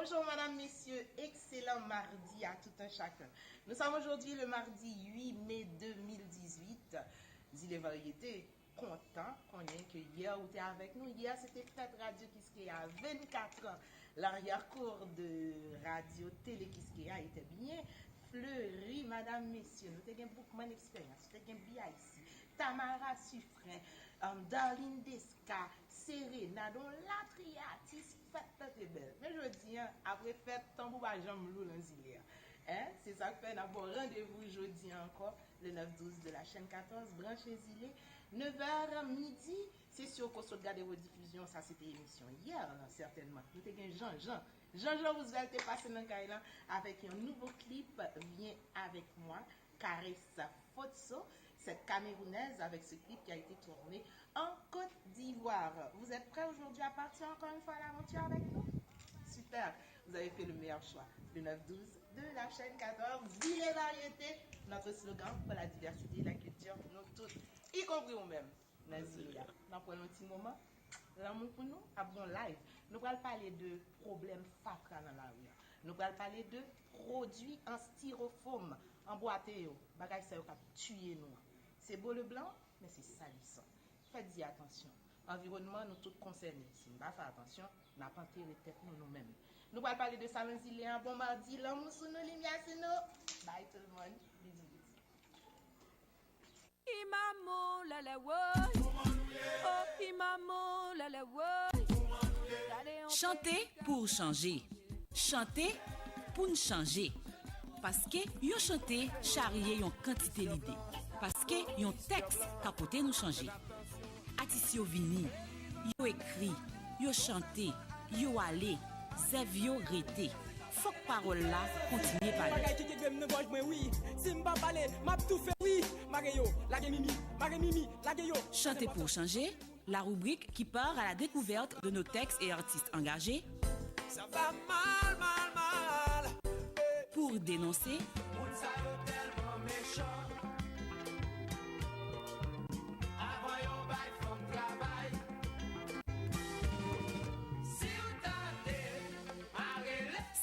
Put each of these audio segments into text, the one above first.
Bonjour madame, messieurs, excellent mardi à tout un chacun. Nous sommes aujourd'hui le mardi 8 mai 2018. Zile Variété, content qu'on ait que hier vous étiez avec nous. Hier c'était Fête Radio Kiskeya, 24 ans. L'arrière-cour de Radio Télé Kiskeya était bien fleuri, madame, messieurs. Nous avons beaucoup d'expérience, nous avons bien ici. Tamara Suffren, Darlene Desca, Serena, dont la triatis fête est belle. Mais je dis, après fête, tambour va jamais l'eau dans zilé. C'est ça que fait d'abord rendez-vous jeudi encore, le 9-12 de la chaîne 14, branchez zilé, 9h midi. C'est sûr qu'on se regarde vos diffusions, ça c'était émission hier, là, certainement. Nous avons Jean Roosevelt est passé dans le Kailan avec un nouveau clip, Viens avec moi, Caresse Fotso, cette Camerounaise avec ce clip qui a été tourné en Côte d'Ivoire. Vous êtes prêts aujourd'hui à partir encore une fois à l'aventure avec nous? Super, vous avez fait le meilleur choix. Le 9-12 de la chaîne 14, Ville et Variété, notre slogan pour la diversité et la culture, nous tous, y compris nous-mêmes. Nous prenons un petit moment. L'amour pour nous, à bon live. Nous allons parler de problèmes fatra dans la rue. Nous allons parler de produits en styrofoam, en boîte, bagage ça va tuer nous. C'est beau le blanc, mais c'est salissant. Faites-y attention. Environnement, nous tous concernés. Si nous ne faisons pas attention, nous n'avons pas enterré tête nous-mêmes. Nous allons parler de salon zilé, un bon mardi, l'amour sous nos lumières, c'est nous. Bye tout le monde. Bisous. Imamo la la woy, oh imamo la la woy. Chanter pour changer, chanter pour nous changer. Parce que yon chanter charrier yon quantité l'idée. Parce que yon texte capote nous changer. Artiste yo vini, yo écrit, yo chanté, yo allé, zèv yo rete. Faut que parole là continue par là. Chanter pour changer, la rubrique qui part à la découverte de nos textes et artistes engagés. Ça va mal, mal, mal. Pour dénoncer.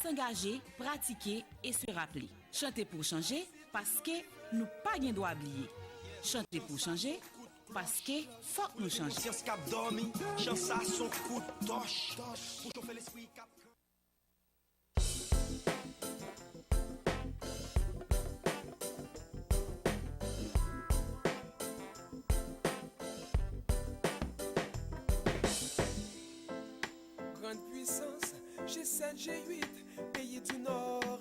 S'engager, pratiquer et se rappeler. Chanter pour changer parce que nous pas bien doit oublier. Chanter pour changer parce que faut nous changer. Grande puissance, G7, G8, pays du Nord.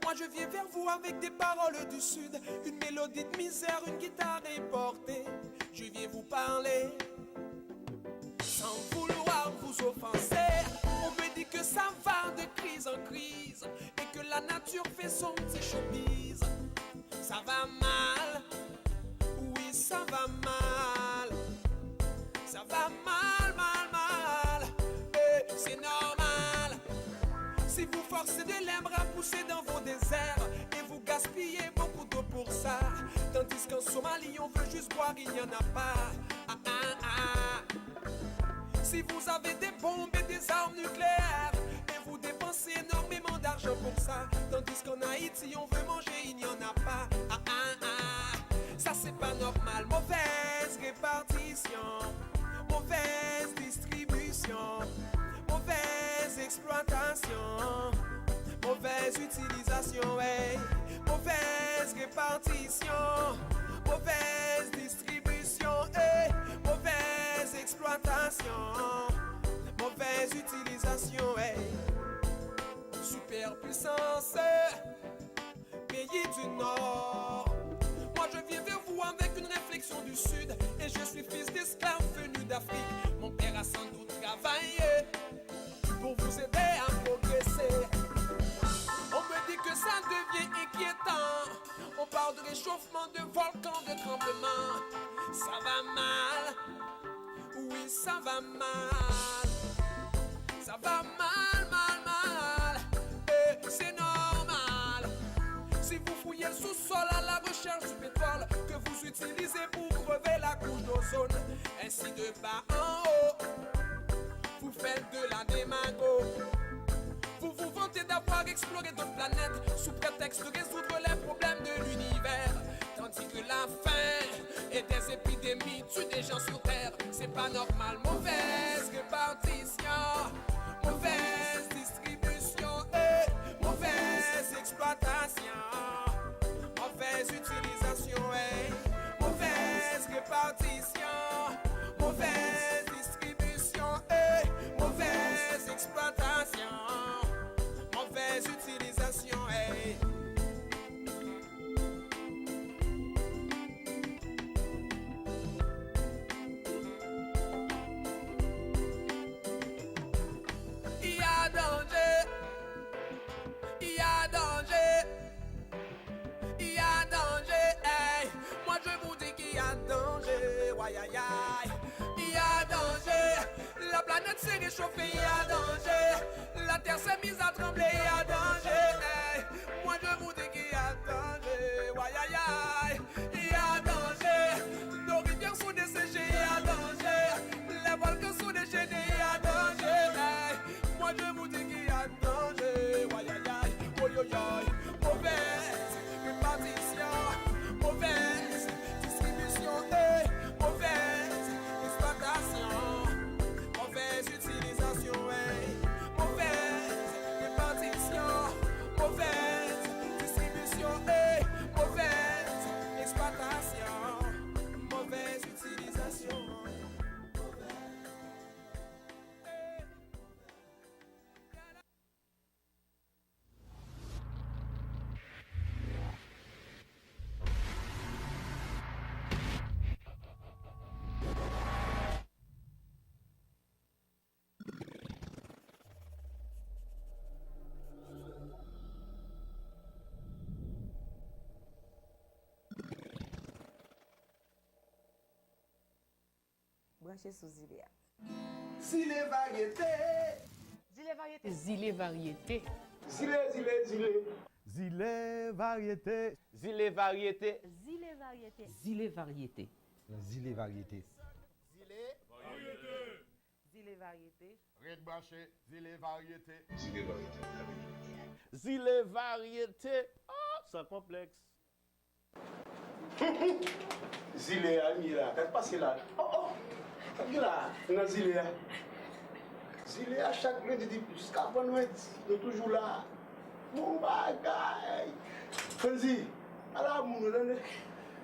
Moi je viens vers vous avec des paroles du Sud, une mélodie de misère, une guitare importée. Je viens vous parler sans vouloir vous offenser. On me dit que ça va de crise en crise et que la nature fait son petit showbiz. Ça va mal, oui ça va mal. Ça va mal, mal, mal, et c'est normal. Si vous forcez de l'herbe à pousser dans vos déserts et vous gaspillez beaucoup d'eau pour ça, tandis qu'en Somalie on veut juste boire, il n'y en a pas. Ah, ah, ah. Si vous avez des bombes et des armes nucléaires et vous dépensez énormément d'argent pour ça, tandis qu'en Haïti on veut manger, il n'y en a pas. Ah, ah, ah. Ça c'est pas normal, mauvaise répartition, mauvaise distribution, mauvaise exploitation, mauvaise utilisation, hey. Mauvaise répartition, mauvaise distribution, hey. Mauvaise exploitation, mauvaise utilisation, hey. Superpuissance, pays du Nord. Moi je viens vers vous avec une réflexion du Sud et je suis fils d'esclaves venus d'Afrique. Mon père a sans doute travaillé pour vous aider à progresser. On me dit que ça devient inquiétant. On parle de réchauffement, de volcans, de tremblements. Ça va mal, oui ça va mal. Ça va mal, mal, mal, et c'est normal. Si vous fouillez le sous-sol à la recherche du pétrole que vous utilisez pour crever la couche d'ozone, ainsi de bas en haut, vous faites de la démago. Vous vous vantez d'avoir exploré d'autres planètes sous prétexte de résoudre les problèmes de l'univers. Tandis que la faim et des épidémies tuent des gens sur terre. C'est pas normal, mauvaise répartition, mauvaise distribution et mauvaise exploitation, mauvaise utilisation et mauvaise répartition, mauvaise distribution et mauvaise exploitation, mauvaise utilisation et il y a danger, il y a danger, il y a danger, hey. Moi je vous dis qu'il y a danger, ouais, aïe, aïe. Il y a danger, la planète s'est réchauffée, il y a danger, la terre s'est mise à trembler, il y a danger, hey. Moi je vous dis qu'il y a danger, ouais, aïe, aïe. Il y a danger, nos rivières sont desséchées, il y a danger, les volcans sont déchaînés, il y a danger, hey. Moi je vous dis qu'il y a danger, ouais, aïe, aïe, oh, yo, yo. Mauvaise répartition, mauvaise distribution et mauvaise exploitation, mauvaise utilisation et mauvaise répartition, mauvaise distribution et mauvaise exploitation, mauvaise utilisation. Branché sous Ziléa. Zile variété. Zile variété. Zile variété. Zile, zile, zile. Zile variété. Zile variété. Zile variété. Zile variété. Zile variété. Zile variété. Red branché, zile variété. Zile variété. Zile variété. Ah, c'est complexe. Zile a mis là. Qu'est-ce qui passe là? Oh, oh. Qu'est-ce là? Dans Zile a. Zile a chaque lundi jusqu'à vendredi. Nous toujours là. Mon bagay. Fanzi. Alors, mon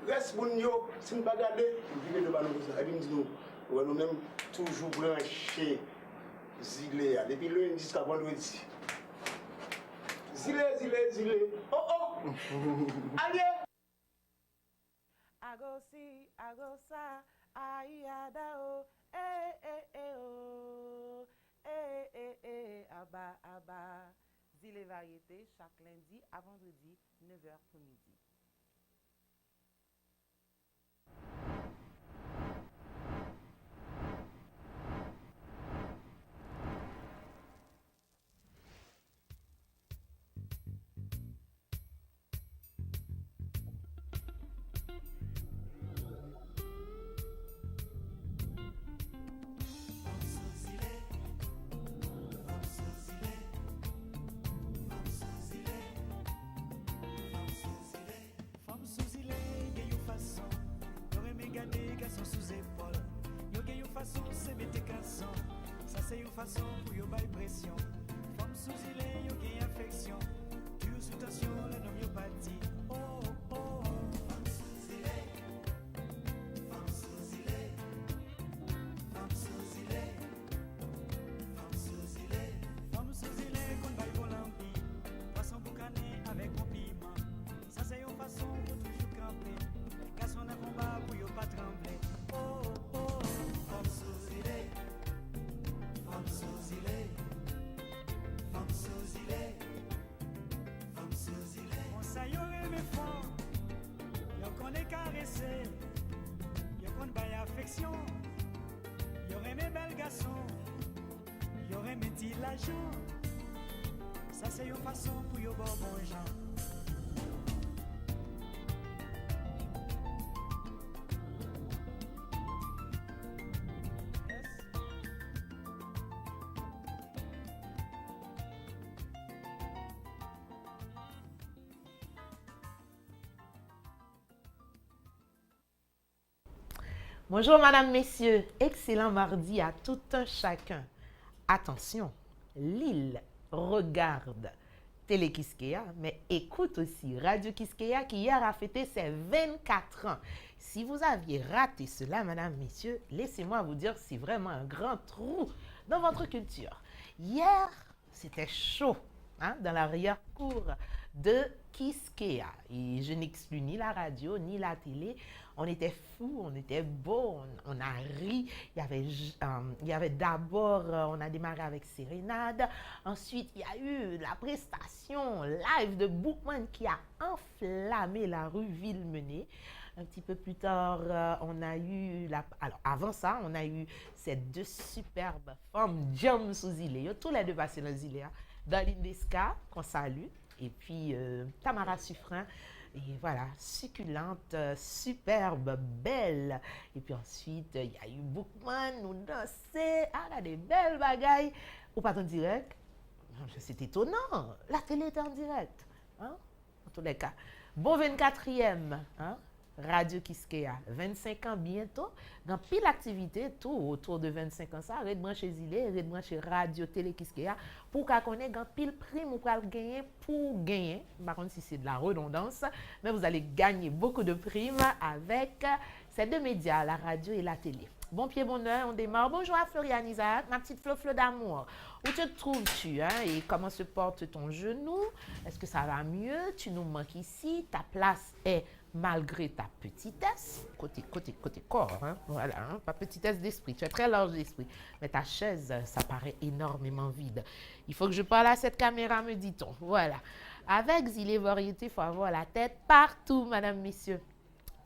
reste bon yo. Si nous pas regarder, nous vivons devant nous. Et puis nous nous même toujours branchés. Zile a. Depuis lundi jusqu'à vendredi. Zile, zile, zile. Oh, oh. Allez. Agosi, agosa, aïada o, oh, aba, aba. Zile variété chaque lundi à vendredi, 9h pour midi. Sous épaule, yo gen yon façon c'est mettre casson. Ça c'est une façon pour yo bail pression. Femme sous île yo gen affection. Tu sous tension le nom yo parti. Oh oh oh. Femme sous île, femme sous île, femme sous île, femme sous île, femme sous île qu'on bail volampi. Poisson boucané avec un piment. Ça c'est une façon pour toujours camper. Garçon dans combat pour yo pas trembler. Oh oh, femme sous île, femme sous île, femme sous île, femme sous île. On ça yo aimé fort, yo connaît caresser, yo connaît bail affection, yo aimé bel garçon, yo aimé dit l'argent. Ça c'est une façon pour yo bon gens. Bonjour, madame, messieurs. Excellent mardi à tout un chacun. Attention, Lille regarde Télé Kiskeya, mais écoute aussi Radio Kiskeya qui hier a fêté ses 24 ans. Si vous aviez raté cela, madame, messieurs, laissez-moi vous dire, c'est vraiment un grand trou dans votre culture. Hier, c'était chaud dans l'arrière-cour de Kiskeya. Et je n'exclus ni la radio, ni la télé. On était fous, on était beaux, on a ri. Il y avait d'abord, on a démarré avec Sérénade. Ensuite, il y a eu la prestation live de Bookman qui a enflammé la rue Villemené. Un petit peu plus tard, on a eu, alors avant ça, on a eu ces deux superbes femmes, Jam sous Zilé. Tous les deux passés dans Zilé. Daline Desca, qu'on salue. Et puis Tamara Suffren. Et voilà, succulente, superbe, belle. Et puis ensuite, il y a eu Bookman, nous danser. Ah, là, des belles bagailles. Ou pas en direct. C'est étonnant. La télé était en direct. En tous les cas. Bon 24e. Radio Kiskeya. 25 ans bientôt. Dans pile d'activités, tout autour de 25 ans. Ça, red branché Zilé, red branché Radio Télé Kiskeya. Pour qu'on connaisse, dans pile prime, ou pour gagner pour gagner. Par contre, si c'est de la redondance, mais vous allez gagner beaucoup de primes avec ces deux médias, la radio et la télé. Bon pied, bon heure, on démarre. Bonjour à Floriane Isaac, ma petite Flo d'amour. Où te trouves-tu et comment se porte ton genou? Est-ce que ça va mieux? Tu nous manques ici. Ta place est malgré ta petitesse, côté corps, voilà, pas petitesse d'esprit, tu es très large d'esprit, mais ta chaise, ça paraît énormément vide. Il faut que je parle à cette caméra, me dit-on. Voilà. Avec Zilé Variété, il faut avoir la tête partout, madame, messieurs.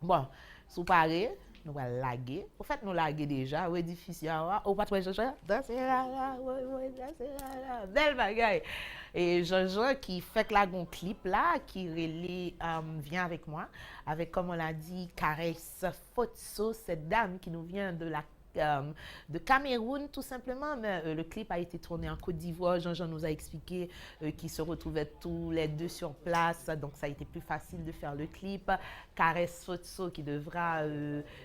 Bon, sous paré, nous allons laguer. Au fait, nous laguer déjà, oui, difficile. Au pas de Jean-Jean, dansez là, oui, dansez là, belle bagaille. Et Jean-Jean qui fait là un clip là, qui vient avec moi, avec, comme on l'a dit, Caresse Fotso, cette dame qui nous vient de Cameroun tout simplement, mais le clip a été tourné en Côte d'Ivoire. Jean-Jean nous a expliqué qu'ils se retrouvaient tous les deux sur place, donc ça a été plus facile de faire le clip. Caresse Fotso qui devra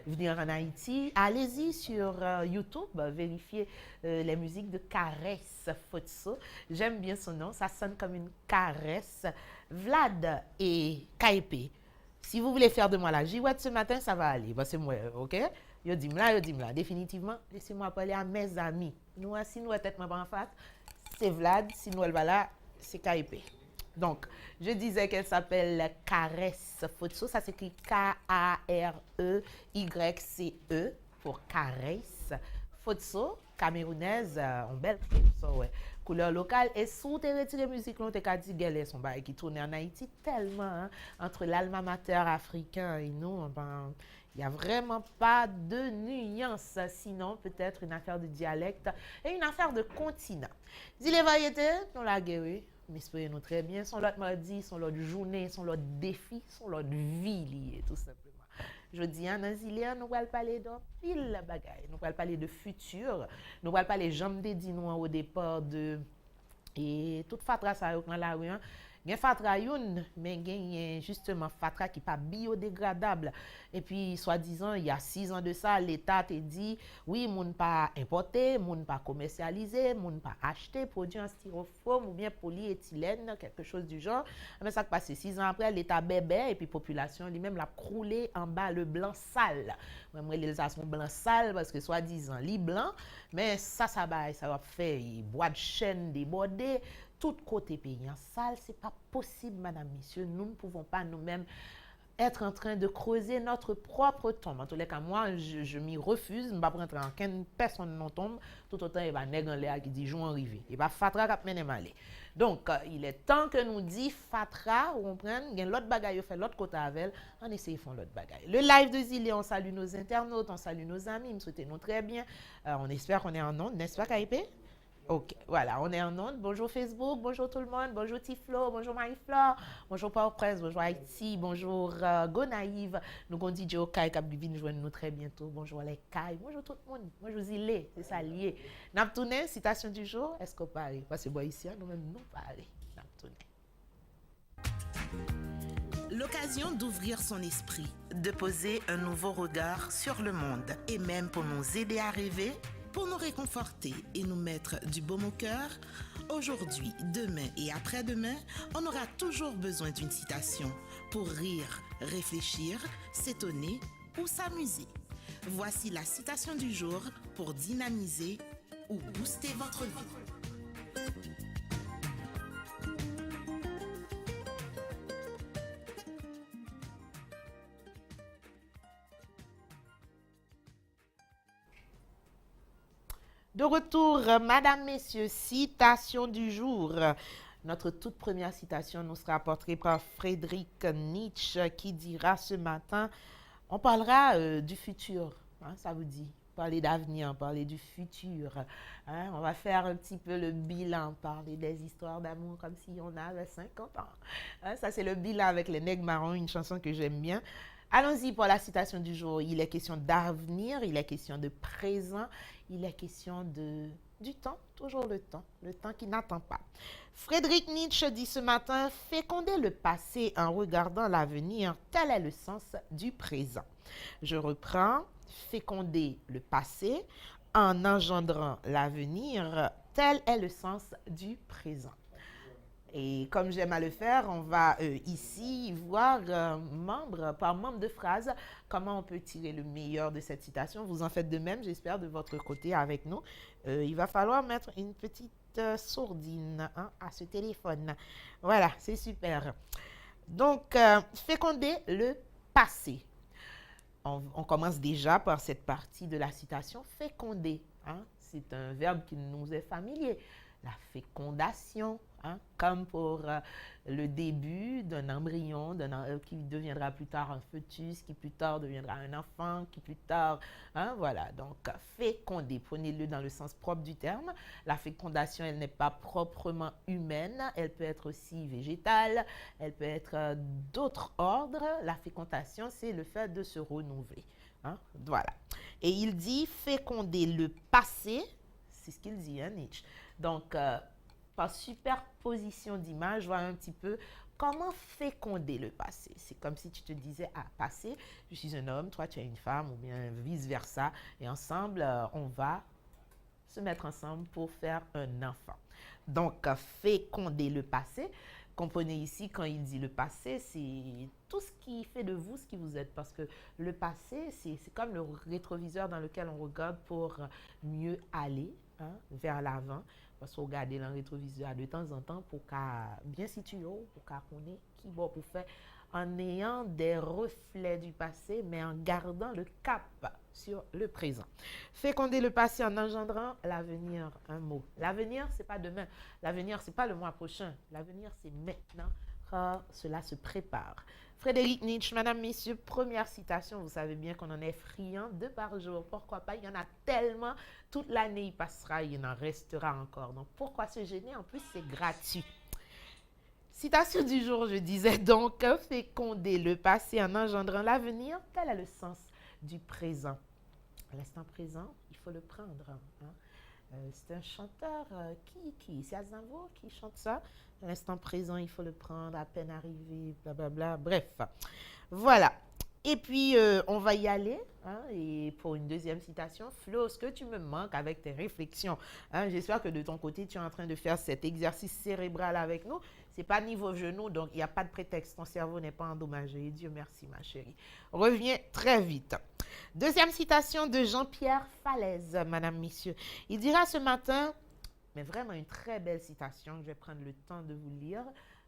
venir en Haïti. Allez-y sur YouTube, vérifiez les musiques de Caresse Fotso. J'aime bien son nom, ça sonne comme une caresse. Vlad et KP. Si vous voulez faire de moi la girouette ce matin, ça va aller. C'est moi, ok? Yo dis là, définitivement, laissez-moi parler à mes amis. Nous, si nous tête en face, c'est Vlad, si nous elle va là, c'est KP. Donc, je disais qu'elle s'appelle Caresse Fotso, ça s'écrit Kareyce pour Caresse Fotso, camerounaise, en belle ouais. Couleur locale. Et sous tes retiré musique, on t'a dit qu'elle son bail qui tourne en Haïti tellement entre l'alma mater africain et nous, il n'y a vraiment pas de nuance, sinon peut-être une affaire de dialecte et une affaire de continent. Zilé Variété, nous la guéri, mais espérez-nous très bien, son l'autre mardi, son l'autre journée, son l'autre défi, son l'autre vie liée, tout simplement. Je dis, dans Zilé, nous allons parler de pile bagaille, nous allons parler de futur, nous allons parler jambes des nous au départ de... Et toute fatra ça dans la rue, gen fatra youn, mais gen justement fatra qui pas biodégradable. Et puis, soi-disant, il y a 6 ans de ça, l'État te dit, oui, moun pas importer, moun pas commercialiser, moun pas acheter produits en styrofoam ou bien polyéthylène, quelque chose du genre. Mais ça passe 6 ans après, l'État bébé et puis population lui-même l'a croulé en bas le blanc sale. Moi, les sont blanc sale parce que soi-disant, li blanc, mais ça va faire bois de chaîne débordé. Tout côté payant sale, c'est pas possible, madame, messieurs. Nous ne pouvons pas nous-mêmes être en train de creuser notre propre tombe. En tous les cas, moi, je m'y refuse. Je ne vais pas rentrer en qu'une personne non tombe. Tout autant, il va y avoir un l'air qui dit, joue arrivé. Il va fatra cap mener malé. Donc, il est temps que nous dit fatra, ou on prenne, il y a l'autre bagaille, on fait l'autre côté avec, on essaye de faire l'autre bagaille. Le live de Zilé, on salue nos internautes, on salue nos amis, nous souhaitons très bien. On espère qu'on est en onde, n'est-ce pas, KIP? Ok, voilà, on est en onde. Bonjour Facebook, bonjour tout le monde, bonjour Tiflo, bonjour Marie-Flore, bonjour Port-au-Prince, bonjour Haïti, bonjour Gonaïve. Nous avons dit au Kai qui vient joindre nous très bientôt. Bonjour les Kai, bonjour tout le monde, bonjour Zilé, c'est ça lié. Naptouné, citation du jour, est-ce qu'on parle? Parce que ici, nous-mêmes, nous parlons. Naptouné. L'occasion d'ouvrir son esprit, de poser un nouveau regard sur le monde et même pour nous aider à rêver, pour nous réconforter et nous mettre du baume au cœur. Aujourd'hui, demain et après-demain, on aura toujours besoin d'une citation pour rire, réfléchir, s'étonner ou s'amuser. Voici la citation du jour pour dynamiser ou booster votre vie. De retour, Madame, Messieurs, citation du jour. Notre toute première citation nous sera apportée par Friedrich Nietzsche qui dira ce matin, on parlera du futur, hein, ça vous dit, parler d'avenir, parler du futur. Hein, on va faire un petit peu le bilan, parler des histoires d'amour comme si on avait 50 ans. Hein, ça, c'est le bilan avec les Nègres Marrons, une chanson que j'aime bien. Allons-y pour la citation du jour. Il est question d'avenir, il est question de présent, il est question du temps, toujours le temps qui n'attend pas. Friedrich Nietzsche dit ce matin, féconder le passé en regardant l'avenir, tel est le sens du présent. Je reprends, féconder le passé en engendrant l'avenir, tel est le sens du présent. Et comme j'aime à le faire, on va ici voir membre par membre de phrase comment on peut tirer le meilleur de cette citation. Vous en faites de même, j'espère, de votre côté avec nous. Il va falloir mettre une petite sourdine à ce téléphone. Voilà, c'est super. Donc, féconder le passé. On commence déjà par cette partie de la citation. Féconder, hein, c'est un verbe qui nous est familier. La fécondation, hein, comme pour le début d'un embryon qui deviendra plus tard un fœtus, qui plus tard deviendra un enfant, qui plus tard, hein, voilà. Donc, féconder, prenez-le dans le sens propre du terme. La fécondation, elle n'est pas proprement humaine, elle peut être aussi végétale, elle peut être d'autres ordres. La fécondation, c'est le fait de se renouveler. Hein, voilà. Et il dit féconder le passé, c'est ce qu'il dit, hein, Nietzsche. Donc, par superposition d'images, voir un petit peu comment féconder le passé. C'est comme si tu te disais, ah, passé, je suis un homme, toi tu es une femme, ou bien vice-versa. Et ensemble, on va se mettre ensemble pour faire un enfant. Donc, féconder le passé. Comprenez ici, quand il dit le passé, c'est tout ce qui fait de vous ce qui vous êtes. Parce que le passé, c'est comme le rétroviseur dans lequel on regarde pour mieux aller, hein, vers l'avant. Parce qu'on regarde dans le rétroviseur de temps en temps pour qu'à bien situer, pour qu'à connaître qui va pour faire, en ayant des reflets du passé, mais en gardant le cap sur le présent. Féconder le passé en engendrant l'avenir, un mot. L'avenir, c'est pas demain. L'avenir, c'est pas le mois prochain. L'avenir, c'est maintenant, car cela se prépare. Friedrich Nietzsche, Madame, Messieurs, première citation. Vous savez bien qu'on en est friand 2 par jour. Pourquoi pas? Il y en a tellement. Toute l'année, il passera, il en restera encore. Donc, pourquoi se gêner? En plus, c'est gratuit. Citation du jour, je disais donc, féconder le passé en engendrant l'avenir, tel est le sens du présent. L'instant présent, il faut le prendre. Hein. C'est un chanteur c'est Aznavour qui chante ça. L'instant présent, il faut le prendre, à peine arrivé, blablabla. Bref, voilà. Et puis, on va y aller. Hein, et pour une deuxième citation, Flo, ce que tu me manques avec tes réflexions. Hein, j'espère que de ton côté, tu es en train de faire cet exercice cérébral avec nous. Ce n'est pas niveau genou, donc il n'y a pas de prétexte. Ton cerveau n'est pas endommagé. Dieu merci, ma chérie. Reviens très vite. Deuxième citation de Jean-Pierre Falaise, Madame, Messieurs. Il dira ce matin, mais vraiment une très belle citation, je vais prendre le temps de vous lire.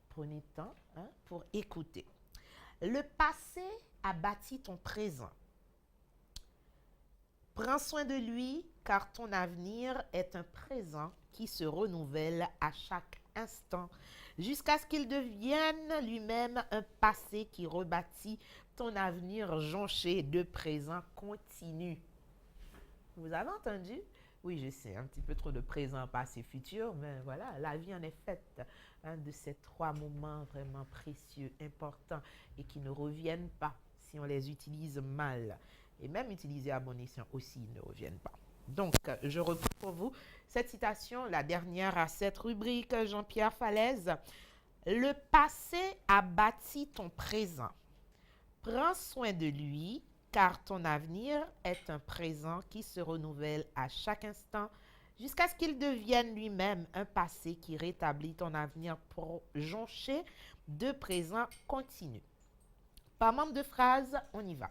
Prenez le temps, hein, pour écouter. Le passé a bâti ton présent. Prends soin de lui, car ton avenir est un présent qui se renouvelle à chaque instant, jusqu'à ce qu'il devienne lui-même un passé qui rebâtit ton avenir jonché de présent continu. Vous avez entendu? Oui, je sais, un petit peu trop de présent, passé, futur, mais voilà, la vie en est faite, hein, de ces 3 moments vraiment précieux, importants et qui ne reviennent pas si on les utilise mal. Et même utilisés à bon escient aussi, ils ne reviennent pas. Donc, je reprends pour vous cette citation, la dernière à cette rubrique, Jean-Pierre Falaise. Le passé a bâti ton présent. Prends soin de lui, car ton avenir est un présent qui se renouvelle à chaque instant jusqu'à ce qu'il devienne lui-même un passé qui rétablit ton avenir jonché de présents continus. Par membre de phrase, on y va.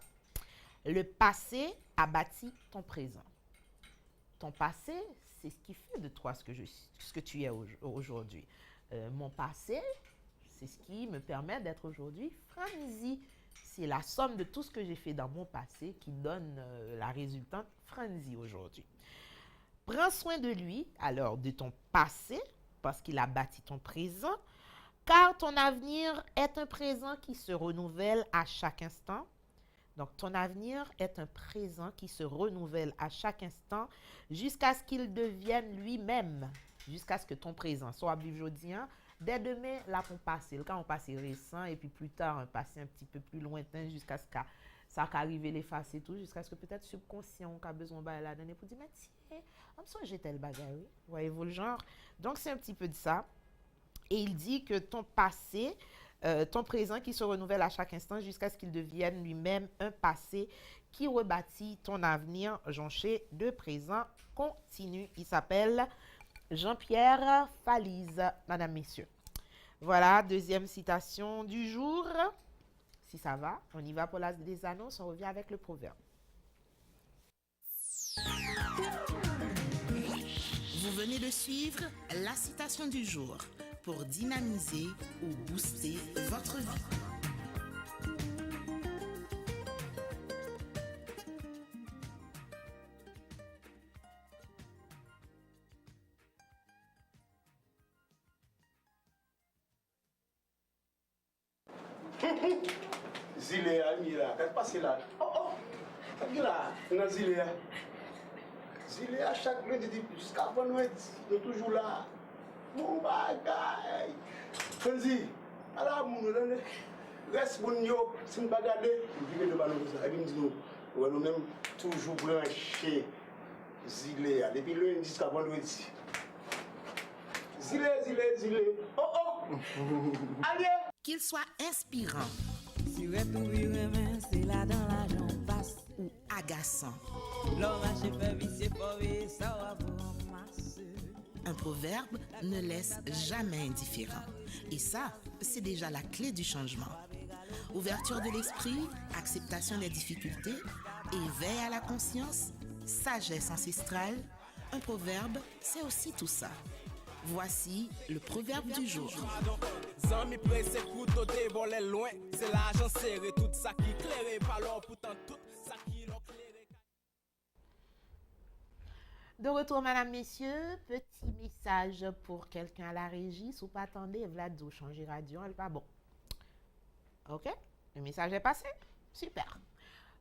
Le passé a bâti ton présent. Ton passé, c'est ce qui fait de toi ce que tu es aujourd'hui. Mon passé, c'est ce qui me permet d'être aujourd'hui Franzi. C'est la somme de tout ce que j'ai fait dans mon passé qui donne la résultante Franzi aujourd'hui. Prends soin de lui, alors de ton passé, parce qu'il a bâti ton présent, car ton avenir est un présent qui se renouvelle à chaque instant. Donc, ton avenir est un présent qui se renouvelle à chaque instant jusqu'à ce qu'il devienne lui-même, jusqu'à ce que ton présent soit bijoudien. Dès demain, là, on passe, le cas, on passe récent, et puis plus tard, un passé un petit peu plus lointain, jusqu'à ce que ça arrive l'effacer tout, jusqu'à ce que peut-être subconscient a besoin de la donner pour dire, mais tiens, on me songe tel bagarre, voyez-vous le genre. Donc, c'est un petit peu de ça. Et il dit que ton passé, ton présent qui se renouvelle à chaque instant jusqu'à ce qu'il devienne lui-même un passé qui rebâtit ton avenir jonché de présent continu. Il s'appelle Jean-Pierre Falise, madame, messieurs. Voilà, deuxième citation du jour. Si ça va, on y va pour les annonces, on revient avec le proverbe. Vous venez de suivre la citation du jour pour dynamiser ou booster votre vie. Zilea, Mira, qu'est-ce qui passe là? Oh, là, dans Zilea. Zilea, chaque lundi, jusqu'à vendredi, il est toujours là. Mon bagay. Franzi, à la moune, reste bon yo, si nous bagarder, nous vivons de ballon, et puis nous même toujours branchés Zilea, depuis lundi jusqu'à vendredi. Zilea. Oh, allez! Qu'il soit inspirant ou agaçant. Un proverbe ne laisse jamais indifférent. Et ça, c'est déjà la clé du changement. Ouverture de l'esprit, acceptation des difficultés, éveil à la conscience, sagesse ancestrale. Un proverbe, c'est aussi tout ça. Voici le proverbe du jour. De retour, madame, messieurs, petit message pour quelqu'un à la régie. Si vous pas attendez, Vlad, changer radio, elle pas bon. Ok? Le message est passé? Super.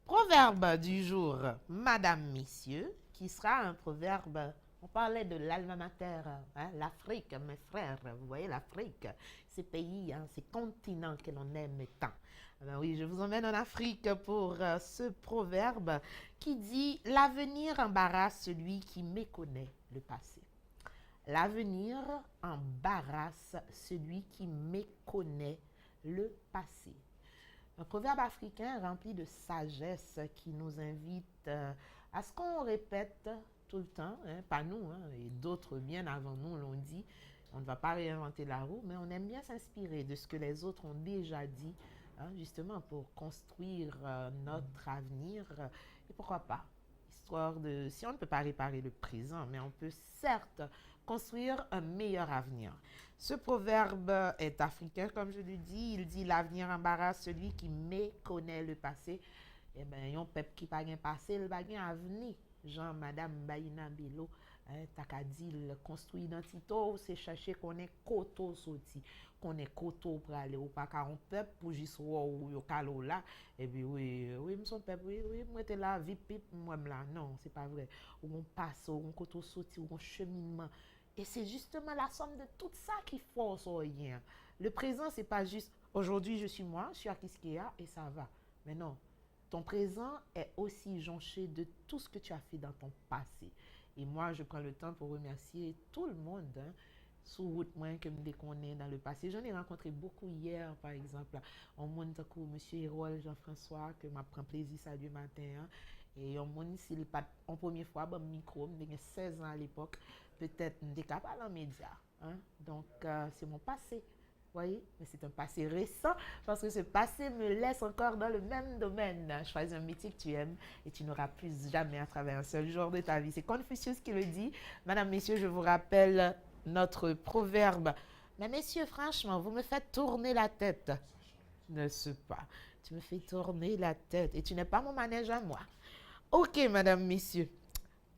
Proverbe du jour, madame, messieurs, qui sera un proverbe. On parlait de l'alma mater, hein, l'Afrique, mes frères, vous voyez l'Afrique, ces pays, hein, ces continents que l'on aime tant. Ben oui, je vous emmène en Afrique pour ce proverbe qui dit « L'avenir embarrasse celui qui méconnaît le passé ». L'avenir embarrasse celui qui méconnaît le passé. Un proverbe africain rempli de sagesse qui nous invite à ce qu'on répète tout le temps, hein, pas nous, hein, et d'autres bien avant nous l'ont dit. On ne va pas réinventer la roue, mais on aime bien s'inspirer de ce que les autres ont déjà dit, hein, justement pour construire notre avenir. Et pourquoi pas, histoire de, si on ne peut pas réparer le présent, mais on peut certes construire un meilleur avenir. Ce proverbe est africain, comme je le dis. Il dit « L'avenir embarrasse celui qui méconnaît le passé ». Eh bien, yon peuple qui n'a pas passé, il n'a pas avenir. Jean, Madame Baïna Bello, t'as qu'à dire, construire identité, c'est chercher qu'on est koto sorti, qu'on est koto pour aller au pas car on peuple pour juste ou yo kalo là, et puis oui, son peuple, oui, moi t'es là, vip, moi là, non, c'est pas vrai. Ou on passe, ou on koto sorti, ou on cheminement. Et c'est justement la somme de tout ça qui force rien. Le présent, c'est pas juste, aujourd'hui je suis moi, je suis à Kiskeya et ça va. Mais non. Ton présent est aussi jonché de tout ce que tu as fait dans ton passé. Et moi, je prends le temps pour remercier tout le monde, hein, sur route moi que me connais dans le passé. J'en ai rencontré beaucoup hier, par exemple. On monte comme monsieur Hérol Jean-François que m'a prend plaisir saluer matin. Hein. Et on monte s'il pas en première fois bon micro, j'ai 16 ans à l'époque, peut-être m'était capable en média. Hein. Donc c'est mon passé. Voyez, mais c'est un passé récent parce que ce passé me laisse encore dans le même domaine. Choisis un métier que tu aimes et tu n'auras plus jamais à travers un seul jour de ta vie. C'est Confucius qui le dit. Madame, messieurs, je vous rappelle notre proverbe. Mais messieurs, franchement, vous me faites tourner la tête. Ne sais pas. Tu me fais tourner la tête et tu n'es pas mon manège à moi. Ok, madame, messieurs.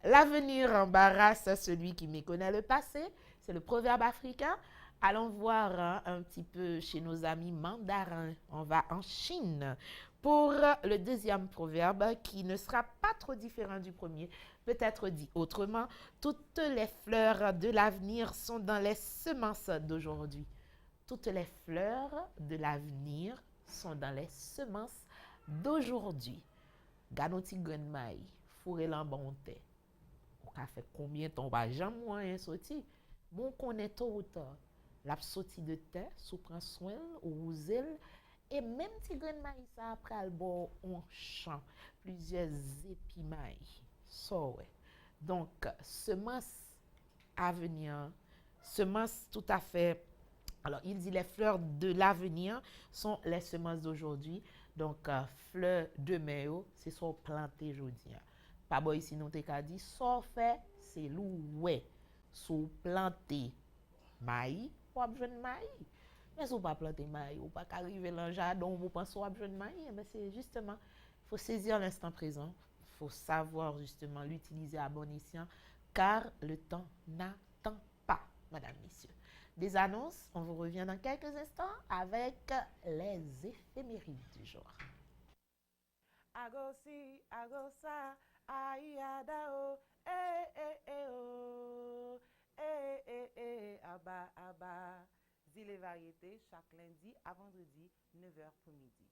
L'avenir embarrasse celui qui méconnaît le passé. C'est le proverbe africain. Allons voir un petit peu chez nos amis mandarins. On va en Chine pour le deuxième proverbe qui ne sera pas trop différent du premier. Peut-être dit autrement, toutes les fleurs de l'avenir sont dans les semences d'aujourd'hui. Toutes les fleurs de l'avenir sont dans les semences d'aujourd'hui. Ganoti grenmaï, fourré l'ambonte. On a fait combien de temps? Bah, jamais moyen sorti. Bon, qu'on est tôt ou tard. La sortie de terre, sous prend soin, ou rouzel, et même si grain maïs après le bon on champ, plusieurs épis maïs. So, ouais. Donc, semences à venir, semences tout à fait. Alors, il dit les fleurs de l'avenir sont les semences d'aujourd'hui. Donc, fleurs de mayo, c'est soit planté aujourd'hui. Pas bon ici, nous t'ai dit, soit fait, c'est loué, soit planté maïs. Ou besoin maïs. Mais si vous pas planter maïs, ou pas arriver dans le jardin, vous pensez ou besoin maïs, mais c'est justement, il faut saisir l'instant présent, il faut savoir justement l'utiliser à bon escient, car le temps n'attend pas, madame, messieurs. Des annonces, on vous revient dans quelques instants avec les éphémérides du jour. Agosi, agosa, aïadao, eh, eh, eh, oh. Abba. Zile variétés chaque lundi à vendredi, 9h pour midi.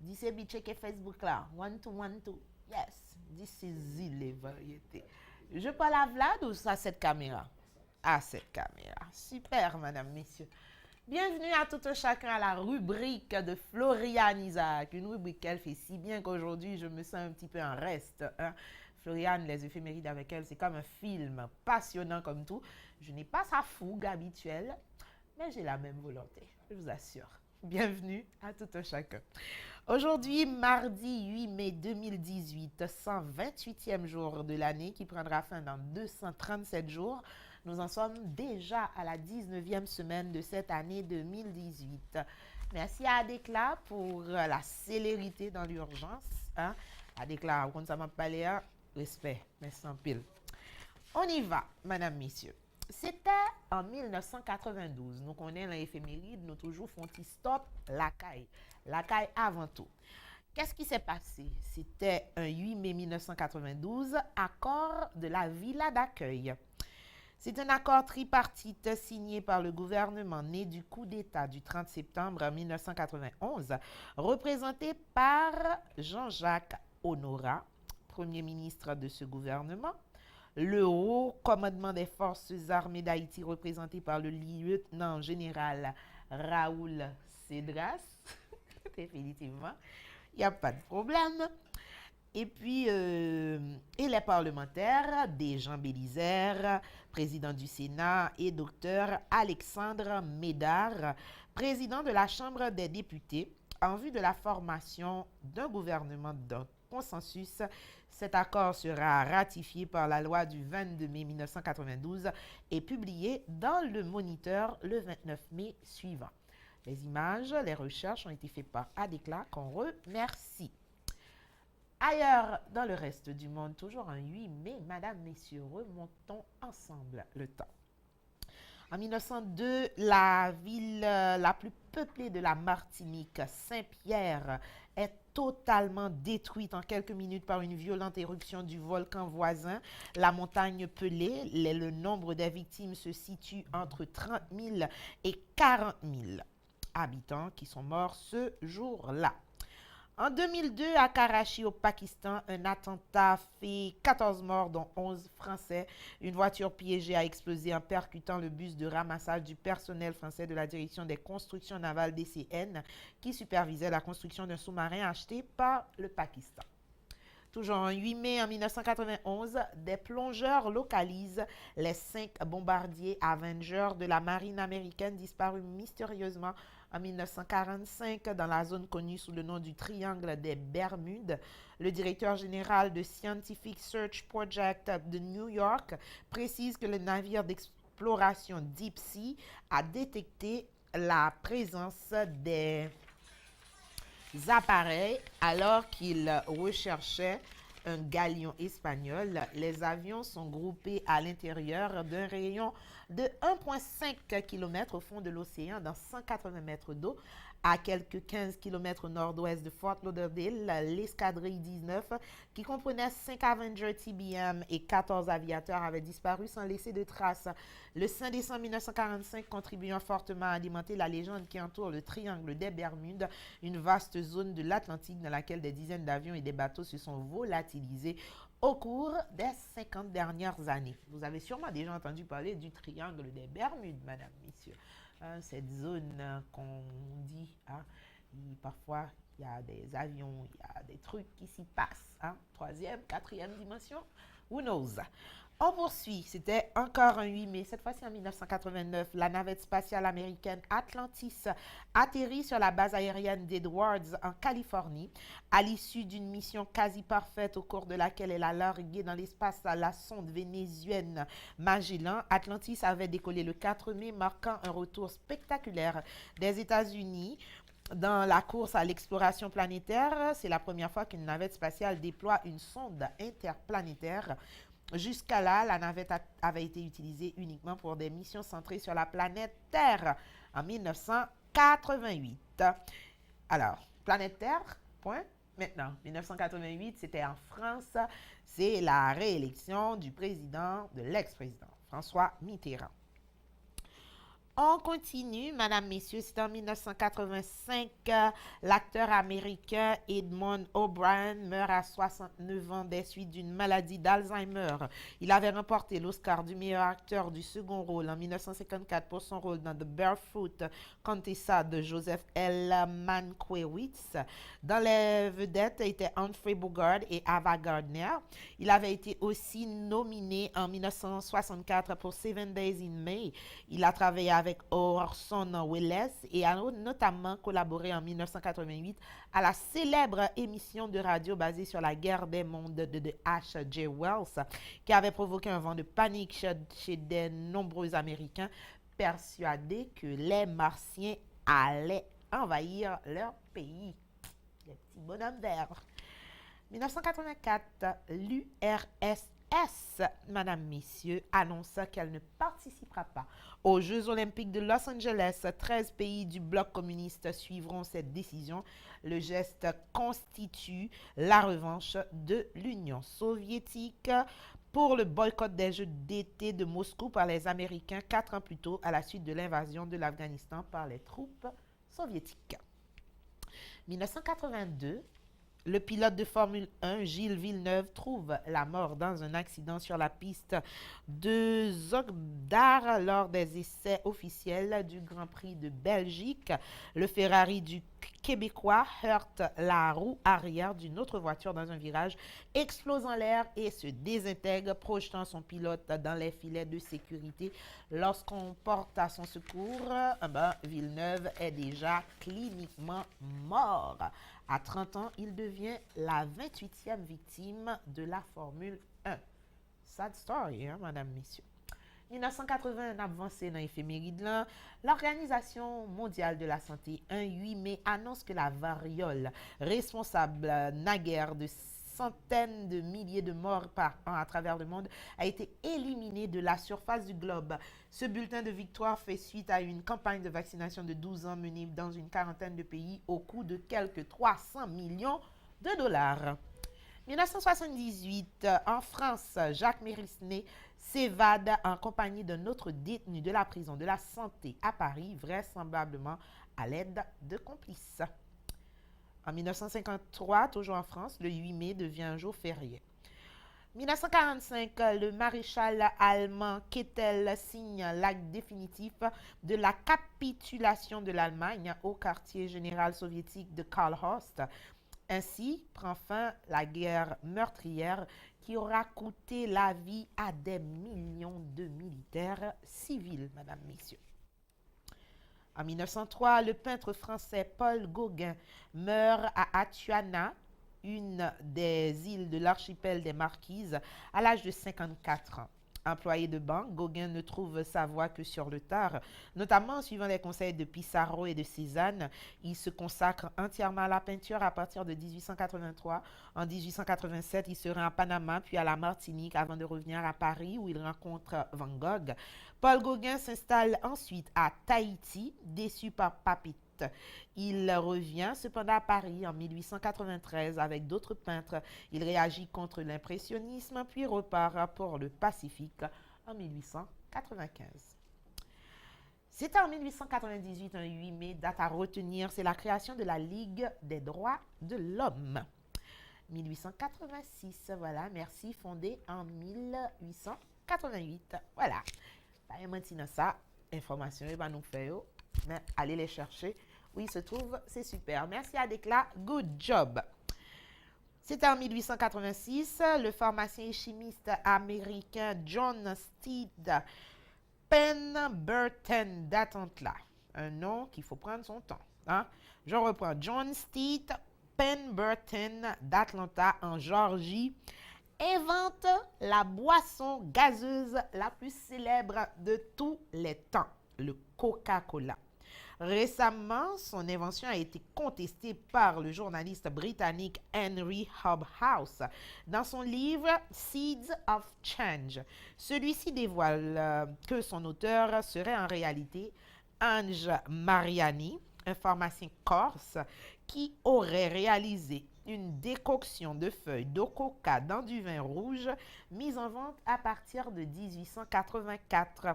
Dis c'est checker Facebook là. 1 2 1 2. Yes. This is Zile variétés. Je parle à Vlad ou à cette caméra? À cette caméra. Super, madame, messieurs. Bienvenue à tout un chacun à la rubrique de Floriane Isaac. Une rubrique qu'elle fait si bien qu'aujourd'hui, je me sens un petit peu en reste. Hein. Floriane, les éphémérides avec elle, c'est comme un film passionnant comme tout. Je n'ai pas sa fougue habituelle, mais j'ai la même volonté, je vous assure. Bienvenue à tout un chacun. Aujourd'hui, mardi 8 mai 2018, 128e jour de l'année qui prendra fin dans 237 jours. Nous en sommes déjà à la 19e semaine de cette année 2018. Merci à Adécla pour la célérité dans l'urgence. Hein? Adécla, quand ça m'a parlé, respect, merci en pile. On y va, madame, messieurs. C'était en 1992. Nous connaissons l'éphéméride, nous toujours font stop la caille. La caille avant tout. Qu'est-ce qui s'est passé? C'était un 8 mai 1992, accord de la Villa d'accueil. C'est un accord tripartite signé par le gouvernement né du coup d'État du 30 septembre 1991, représenté par Jean-Jacques Honorat, Premier ministre de ce gouvernement, le haut commandement des forces armées d'Haïti, représenté par le lieutenant général Raoul Cédras, définitivement, il n'y a pas de problème. Et puis, et les parlementaires, des Jean Bélisère, président du Sénat, et docteur Alexandre Médard, président de la Chambre des députés, en vue de la formation d'un gouvernement de consensus. Cet accord sera ratifié par la loi du 22 mai 1992 et publié dans le Moniteur le 29 mai suivant. Les images, les recherches ont été faites par Adécla, qu'on remercie. Ailleurs, dans le reste du monde, toujours un 8 mai, madame, messieurs, remontons ensemble le temps. En 1902, la ville la plus peuplée de la Martinique, Saint-Pierre, est totalement détruite en quelques minutes par une violente éruption du volcan voisin, la montagne Pelée. Le nombre des victimes se situe entre 30 000 et 40 000. habitants qui sont morts ce jour-là. En 2002, à Karachi, au Pakistan, un attentat fait 14 morts, dont 11 Français. Une voiture piégée a explosé en percutant le bus de ramassage du personnel français de la direction des constructions navales DCN, qui supervisait la construction d'un sous-marin acheté par le Pakistan. Toujours en 8 mai en 1991, des plongeurs localisent les 5 bombardiers Avenger de la marine américaine disparus mystérieusement en 1945 dans la zone connue sous le nom du Triangle des Bermudes. Le directeur général de Scientific Search Project de New York précise que le navire d'exploration Deep Sea a détecté la présence des appareils alors qu'il recherchait un galion espagnol. Les avions sont groupés à l'intérieur d'un rayon de 1,5 km au fond de l'océan dans 180 mètres d'eau. À quelques 15 km au nord-ouest de Fort Lauderdale, l'escadrille 19, qui comprenait 5 Avenger TBM et 14 aviateurs, avait disparu sans laisser de traces. Le 5 décembre 1945, contribuant fortement à alimenter la légende qui entoure le triangle des Bermudes, une vaste zone de l'Atlantique dans laquelle des dizaines d'avions et des bateaux se sont volatilisés au cours des 50 dernières années. Vous avez sûrement déjà entendu parler du triangle des Bermudes, madame, messieurs. Cette zone qu'on dit, parfois il y a des avions, il y a des trucs qui s'y passent. Troisième, quatrième dimension, who knows? On poursuit, c'était encore un 8 mai, cette fois-ci en 1989, la navette spatiale américaine Atlantis atterrit sur la base aérienne d'Edwards en Californie. À l'issue d'une mission quasi parfaite au cours de laquelle elle a largué dans l'espace la sonde vénézuélienne Magellan, Atlantis avait décollé le 4 mai, marquant un retour spectaculaire des États-Unis dans la course à l'exploration planétaire. C'est la première fois qu'une navette spatiale déploie une sonde interplanétaire. Jusqu'à là, la navette avait été utilisée uniquement pour des missions centrées sur la planète Terre en 1988. Alors, planète Terre, point. Maintenant, 1988, c'était en France. C'est la réélection du président, de l'ex-président, François Mitterrand. On continue, madame, messieurs, c'est en 1985, l'acteur américain Edmond O'Brien meurt à 69 ans des suites d'une maladie d'Alzheimer. Il avait remporté l'Oscar du meilleur acteur du second rôle en 1954 pour son rôle dans The Barefoot Contessa de Joseph L. Mankiewicz. Dans les vedettes étaient Humphrey Bogart et Ava Gardner. Il avait été aussi nominé en 1964 pour 7 Days in May. Il a travaillé avec Orson Welles et a notamment collaboré en 1988 à la célèbre émission de radio basée sur la guerre des mondes de H.G. Wells, qui avait provoqué un vent de panique chez de nombreux Américains persuadés que les Martiens allaient envahir leur pays. Les petits bonhommes verts. 1984, l'URSS, madame, messieurs, annonce qu'elle ne participera pas aux Jeux olympiques de Los Angeles. 13 pays du bloc communiste suivront cette décision. Le geste constitue la revanche de l'Union soviétique pour le boycott des Jeux d'été de Moscou par les Américains 4 ans plus tôt à la suite de l'invasion de l'Afghanistan par les troupes soviétiques. 1982, le pilote de Formule 1, Gilles Villeneuve, trouve la mort dans un accident sur la piste de Zogdar lors des essais officiels du Grand Prix de Belgique. Le Ferrari du Québécois heurte la roue arrière d'une autre voiture dans un virage, explose en l'air et se désintègre, projetant son pilote dans les filets de sécurité. Lorsqu'on porte à son secours, Villeneuve est déjà cliniquement mort. À 30 ans, il devient la 28e victime de la Formule 1. Sad story, madame, messieurs. 1980, avancé dans l'éphéméride, l'Organisation mondiale de la santé, un 8 mai, annonce que la variole, responsable naguère de centaines de milliers de morts par an à travers le monde, a été éliminée de la surface du globe. Ce bulletin de victoire fait suite à une campagne de vaccination de 12 ans menée dans une quarantaine de pays au coût de quelques 300 millions de dollars. 1978, en France, Jacques Mérisnet s'évade en compagnie d'un autre détenu de la prison de la Santé à Paris, vraisemblablement à l'aide de complices. En 1953, toujours en France, le 8 mai devient un jour férié. 1945, le maréchal allemand Keitel signe l'acte définitif de la capitulation de l'Allemagne au quartier général soviétique de Karl-Horst. Ainsi prend fin la guerre meurtrière qui aura coûté la vie à des millions de militaires civils, mesdames, messieurs. En 1903, le peintre français Paul Gauguin meurt à Atuana, une des îles de l'archipel des Marquises, à l'âge de 54 ans. Employé de banque, Gauguin ne trouve sa voie que sur le tard, notamment en suivant les conseils de Pissarro et de Cézanne. Il se consacre entièrement à la peinture à partir de 1883. En 1887, il se rend à Panama puis à la Martinique avant de revenir à Paris où il rencontre Van Gogh. Paul Gauguin s'installe ensuite à Tahiti, déçu par Papite. Il revient cependant à Paris en 1893 avec d'autres peintres. Il réagit contre l'impressionnisme puis repart pour le Pacifique en 1895. C'est en 1898, un 8 mai, date à retenir, c'est la création de la Ligue des droits de l'homme. 1886, voilà, merci, fondée en 1888. Voilà. Maintenant, ça, information, il va nous faire, mais allez les chercher. Où ils se trouvent, c'est super. Merci à Déclat, good job. C'était en 1886, le pharmacien et chimiste américain John Steed Pemberton d'Atlanta. Un nom qu'il faut prendre son temps. Hein? Je reprends. John Steed Pemberton d'Atlanta en Georgie invente la boisson gazeuse la plus célèbre de tous les temps, le Coca-Cola. Récemment, son invention a été contestée par le journaliste britannique Henry Hobhouse dans son livre Seeds of Change. Celui-ci dévoile que son auteur serait en réalité Ange Mariani, un pharmacien corse qui aurait réalisé une décoction de feuilles de coca dans du vin rouge mise en vente à partir de 1884.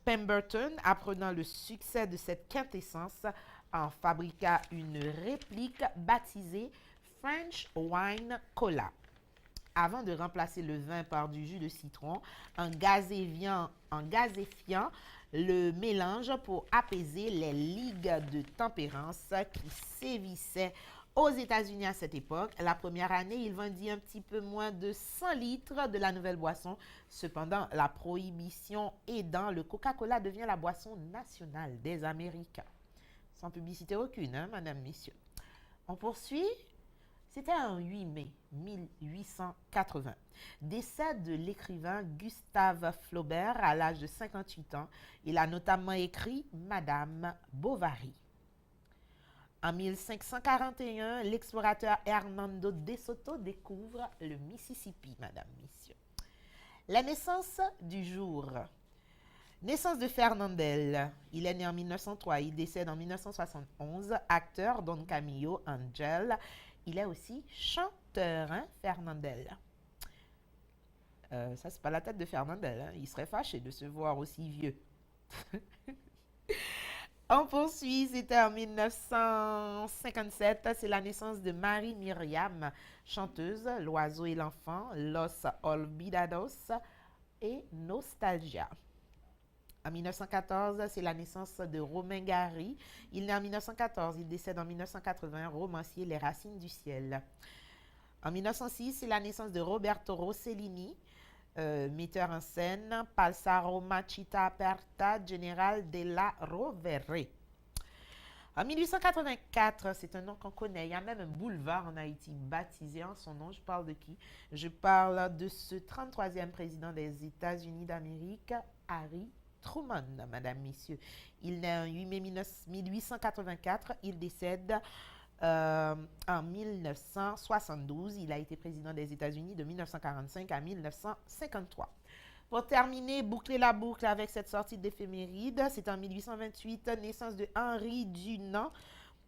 Pemberton, apprenant le succès de cette quintessence, en fabriqua une réplique baptisée French Wine Cola. Avant de remplacer le vin par du jus de citron, en gazéfiant le mélange pour apaiser les ligues de tempérance qui sévissaient aux États-Unis à cette époque. La première année, il vendit un petit peu moins de 100 litres de la nouvelle boisson. Cependant, la prohibition aidant, le Coca-Cola devient la boisson nationale des Américains. Sans publicité aucune, hein, madame, messieurs. On poursuit. C'était un 8 mai 1880. Décès de l'écrivain Gustave Flaubert à l'âge de 58 ans. Il a notamment écrit Madame Bovary. En 1541, l'explorateur Hernando de Soto découvre le Mississippi, madame, messieurs. La naissance du jour. Naissance de Fernandel. Il est né en 1903, il décède en 1971. Acteur Don Camillo Angel. Il est aussi chanteur, hein, Fernandel. Ça, c'est pas la tête de Fernandel. Hein. Il serait fâché de se voir aussi vieux. On poursuit, c'était en 1957, c'est la naissance de Marie Myriam, chanteuse, L'Oiseau et l'Enfant, Los Olvidados et Nostalgia. En 1914, c'est la naissance de Romain Gary. Il naît en 1914, il décède en 1980, romancier Les Racines du Ciel. En 1906, c'est la naissance de Roberto Rossellini, metteur en scène, Palsaro Machita Aperta, général de la Rovere. En 1884, c'est un nom qu'on connaît. Il y a même un boulevard en Haïti baptisé en son nom. Je parle de qui? Je parle de ce 33e président des États-Unis d'Amérique, Harry Truman, madame, messieurs. Il naît en 8 mai 1884. Il décède en 1972. Il a été président des États-Unis de 1945 à 1953. Pour terminer, boucler la boucle avec cette sortie d'éphéméride, c'est en 1828, naissance de Henri Dunant.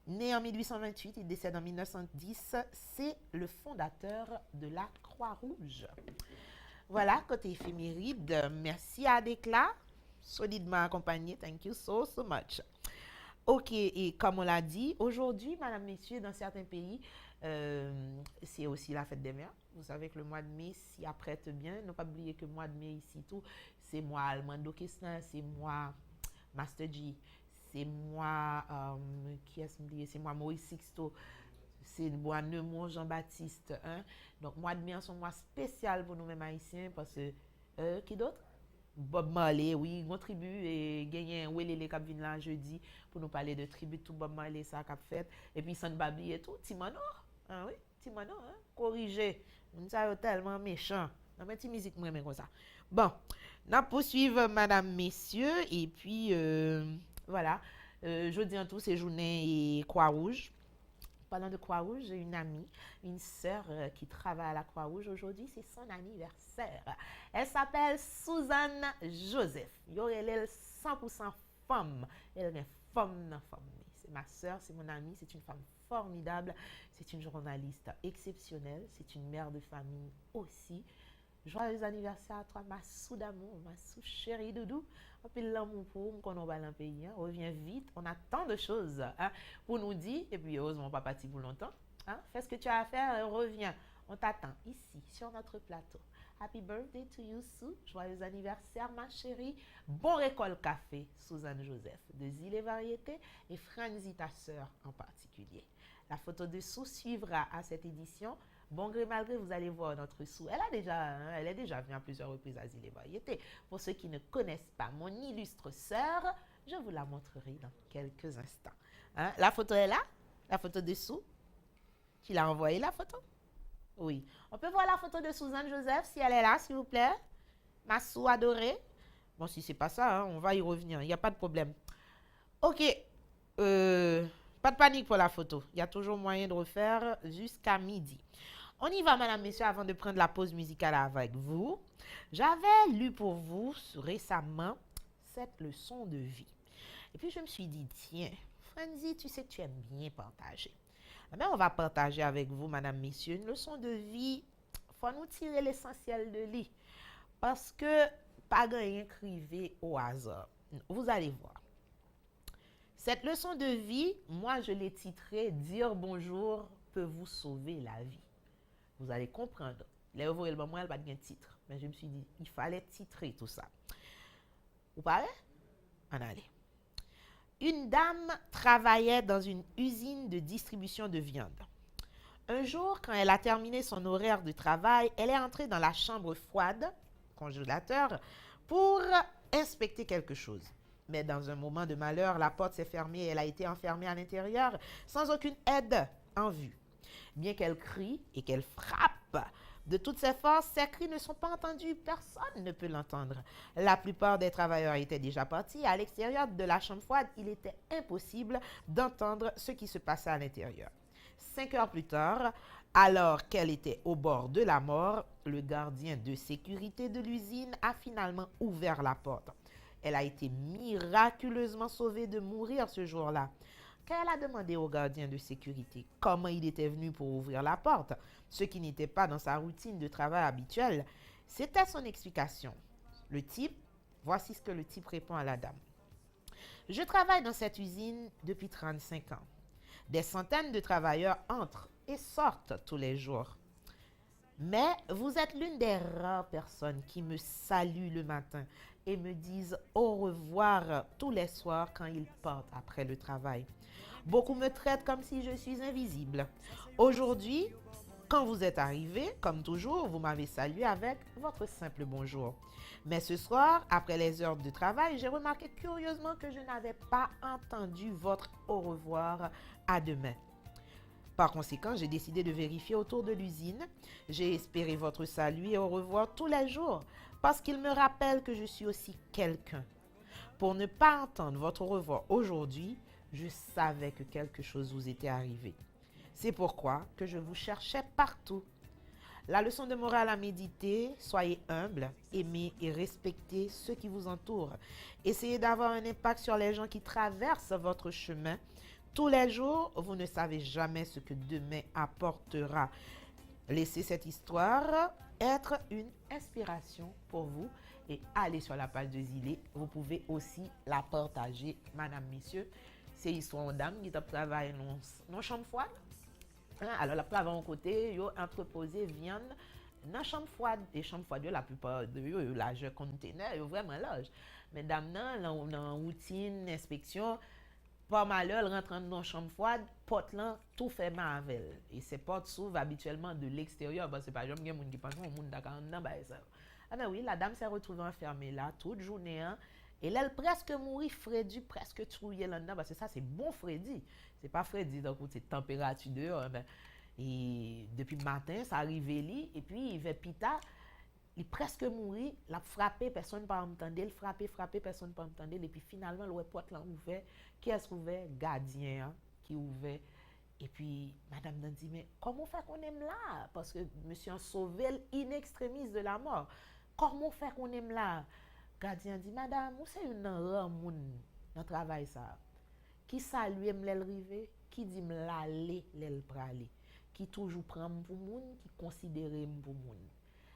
Né en 1828, il décède en 1910. C'est le fondateur de la Croix-Rouge. Voilà, côté éphéméride, merci à Déclat, solidement accompagné, thank you so much. Ok, et comme on l'a dit, aujourd'hui, madame, messieurs, dans certains pays, c'est aussi la fête des mères. Vous savez que le mois de mai s'y apprête bien. Ne pas oublier que le mois de mai ici, tout, c'est moi Almando Kesna, c'est moi Master G, c'est moi, c'est moi Maurice Sixto, c'est moi Neumont Jean-Baptiste. Hein? Donc, mois de mai, c'est un mois spécial pour nous-mêmes haïtiens parce que, qui d'autre? Bob Marley, oui, mon tribu et gagné un Welele qui vient là jeudi pour nous parler de tribu tout Bob Marley ça qu'a fait et puis San Babli et tout Timano. Ah oui, Timano hein, corrigé. Nous ça tellement méchant. Non mais petite musique moi comme ça. Bon, n'a poursuivre madame messieurs et puis voilà, jeudi en tout c'est journée et Croix-Rouge. Parlant de Croix-Rouge, j'ai une amie, une sœur qui travaille à la Croix-Rouge. Aujourd'hui, c'est son anniversaire. Elle s'appelle Suzanne Joseph. Elle est 100% femme. Elle est femme. C'est ma sœur, c'est mon amie, c'est une femme formidable. C'est une journaliste exceptionnelle. C'est une mère de famille aussi. Joyeux anniversaire à toi, ma sou d'amour, ma sou chérie doudou. On peut l'amour pour nous, qu'on va dans le pays. Hein. Reviens vite, on a tant de choses hein, pour nous dire. Et puis, heureusement, pas parti pour longtemps. Hein. Fais ce que tu as à faire, reviens. On t'attend ici, sur notre plateau. Happy birthday to you, Sue. Joyeux anniversaire, ma chérie. Bon récolte café, Suzanne Joseph, de Zile et Variété, et Franzi, ta sœur en particulier. La photo de Sue suivra à cette édition. Bon gré mal gré, vous allez voir notre Sue. Elle est déjà venue à plusieurs reprises à Zile et Variété. Pour ceux qui ne connaissent pas mon illustre sœur, je vous la montrerai dans quelques instants. Hein? La photo est là, la photo de Sue. Tu l'as envoyé la photo? Oui. On peut voir la photo de Suzanne Joseph si elle est là, s'il vous plaît. Ma Sue adorée. Bon, si c'est pas ça, hein, on va y revenir. Il n'y a pas de problème. Ok. Pas de panique pour la photo. Il y a toujours moyen de refaire jusqu'à midi. On y va, madame, messieurs, avant de prendre la pause musicale avec vous. J'avais lu pour vous récemment cette leçon de vie. Et puis, je me suis dit, tiens, Franzi, tu sais que tu aimes bien partager. Mais on va partager avec vous, madame, messieurs, une leçon de vie. Il faut nous tirer l'essentiel de lui. Parce que, pas rien crivé au hasard. Vous allez voir. Cette leçon de vie, moi, je l'ai titrée « Dire bonjour peut vous sauver la vie ». Vous allez comprendre. Là, vous voyez, moi, elle n'a pas de titre. Mais je me suis dit, il fallait titrer tout ça. Vous parlez? En allez. Une dame travaillait dans une usine de distribution de viande. Un jour, quand elle a terminé son horaire de travail, elle est entrée dans la chambre froide, congélateur, pour inspecter quelque chose. Mais dans un moment de malheur, la porte s'est fermée et elle a été enfermée à l'intérieur sans aucune aide en vue. Bien qu'elle crie et qu'elle frappe de toutes ses forces, ses cris ne sont pas entendus. Personne ne peut l'entendre. La plupart des travailleurs étaient déjà partis. À l'extérieur de la chambre froide, il était impossible d'entendre ce qui se passait à l'intérieur. 5 heures plus tard, alors qu'elle était au bord de la mort, le gardien de sécurité de l'usine a finalement ouvert la porte. Elle a été miraculeusement sauvée de mourir ce jour-là. Quand elle a demandé au gardien de sécurité comment il était venu pour ouvrir la porte, ce qui n'était pas dans sa routine de travail habituelle, c'était son explication. Voici ce que le type répond à la dame. Je travaille dans cette usine depuis 35 ans. Des centaines de travailleurs entrent et sortent tous les jours. Mais vous êtes l'une des rares personnes qui me saluent le matin et me disent au revoir tous les soirs quand ils partent après le travail. Beaucoup me traitent comme si je suis invisible. Aujourd'hui, quand vous êtes arrivé, comme toujours, vous m'avez salué avec votre simple bonjour. Mais ce soir, après les heures de travail, j'ai remarqué curieusement que je n'avais pas entendu votre au revoir à demain. Par conséquent, j'ai décidé de vérifier autour de l'usine. J'ai espéré votre salut et au revoir tous les jours parce qu'il me rappelle que je suis aussi quelqu'un. Pour ne pas entendre votre au revoir aujourd'hui, je savais que quelque chose vous était arrivé. C'est pourquoi que je vous cherchais partout. La leçon de morale à méditer, soyez humble, aimez et respectez ceux qui vous entourent. Essayez d'avoir un impact sur les gens qui traversent votre chemin. Tous les jours, vous ne savez jamais ce que demain apportera. Laissez cette histoire être une inspiration pour vous et allez sur la page de Zile. Vous pouvez aussi la partager, madame, messieurs. C'est histoire de dame qui travaille dans nos chambres froides. Alors, la travail en côté, yo entreposé viande dans la chambre froide. Et chambre froide, la plupart de eux, large conteneur, yo vraiment large. Mais dame, dans routine, inspection, pas malheur, rentrant dans la chambre froide, porte là, tout fait mavel. Et ces portes s'ouvrent habituellement de l'extérieur. Parce que par exemple, il y a des gens qui pensent que le monde d'accord dedans, ça. Ah ben oui, la dame s'est retrouvée enfermée là, toute journée, hein. Et là, elle presque mourit, Freddy, presque trouillé là-dedans, parce que ça, c'est bon Freddy. C'est pas Freddy, donc c'est température dehors. Ben, et depuis le matin, ça arrivait là, et puis il va pita, il presque mourit, il a frappé, personne ne peut entendre, il frappé, personne ne peut entendre, et puis finalement, le porte là ouvert, qui est-ce ouvert? Gardien, hein, qui ouvert. Et puis, madame nan dit, mais comment fait qu'on aime là? Parce que monsieur a sauvé in extremis de la mort. Comment fait qu'on aime là? Gardien dit, madame, vous c'est une ramoun dans le travail ça. Qui salue m'l'el rive, qui dit m'laller l'el prale, qui toujours prend pour moun, qui considère pour moun.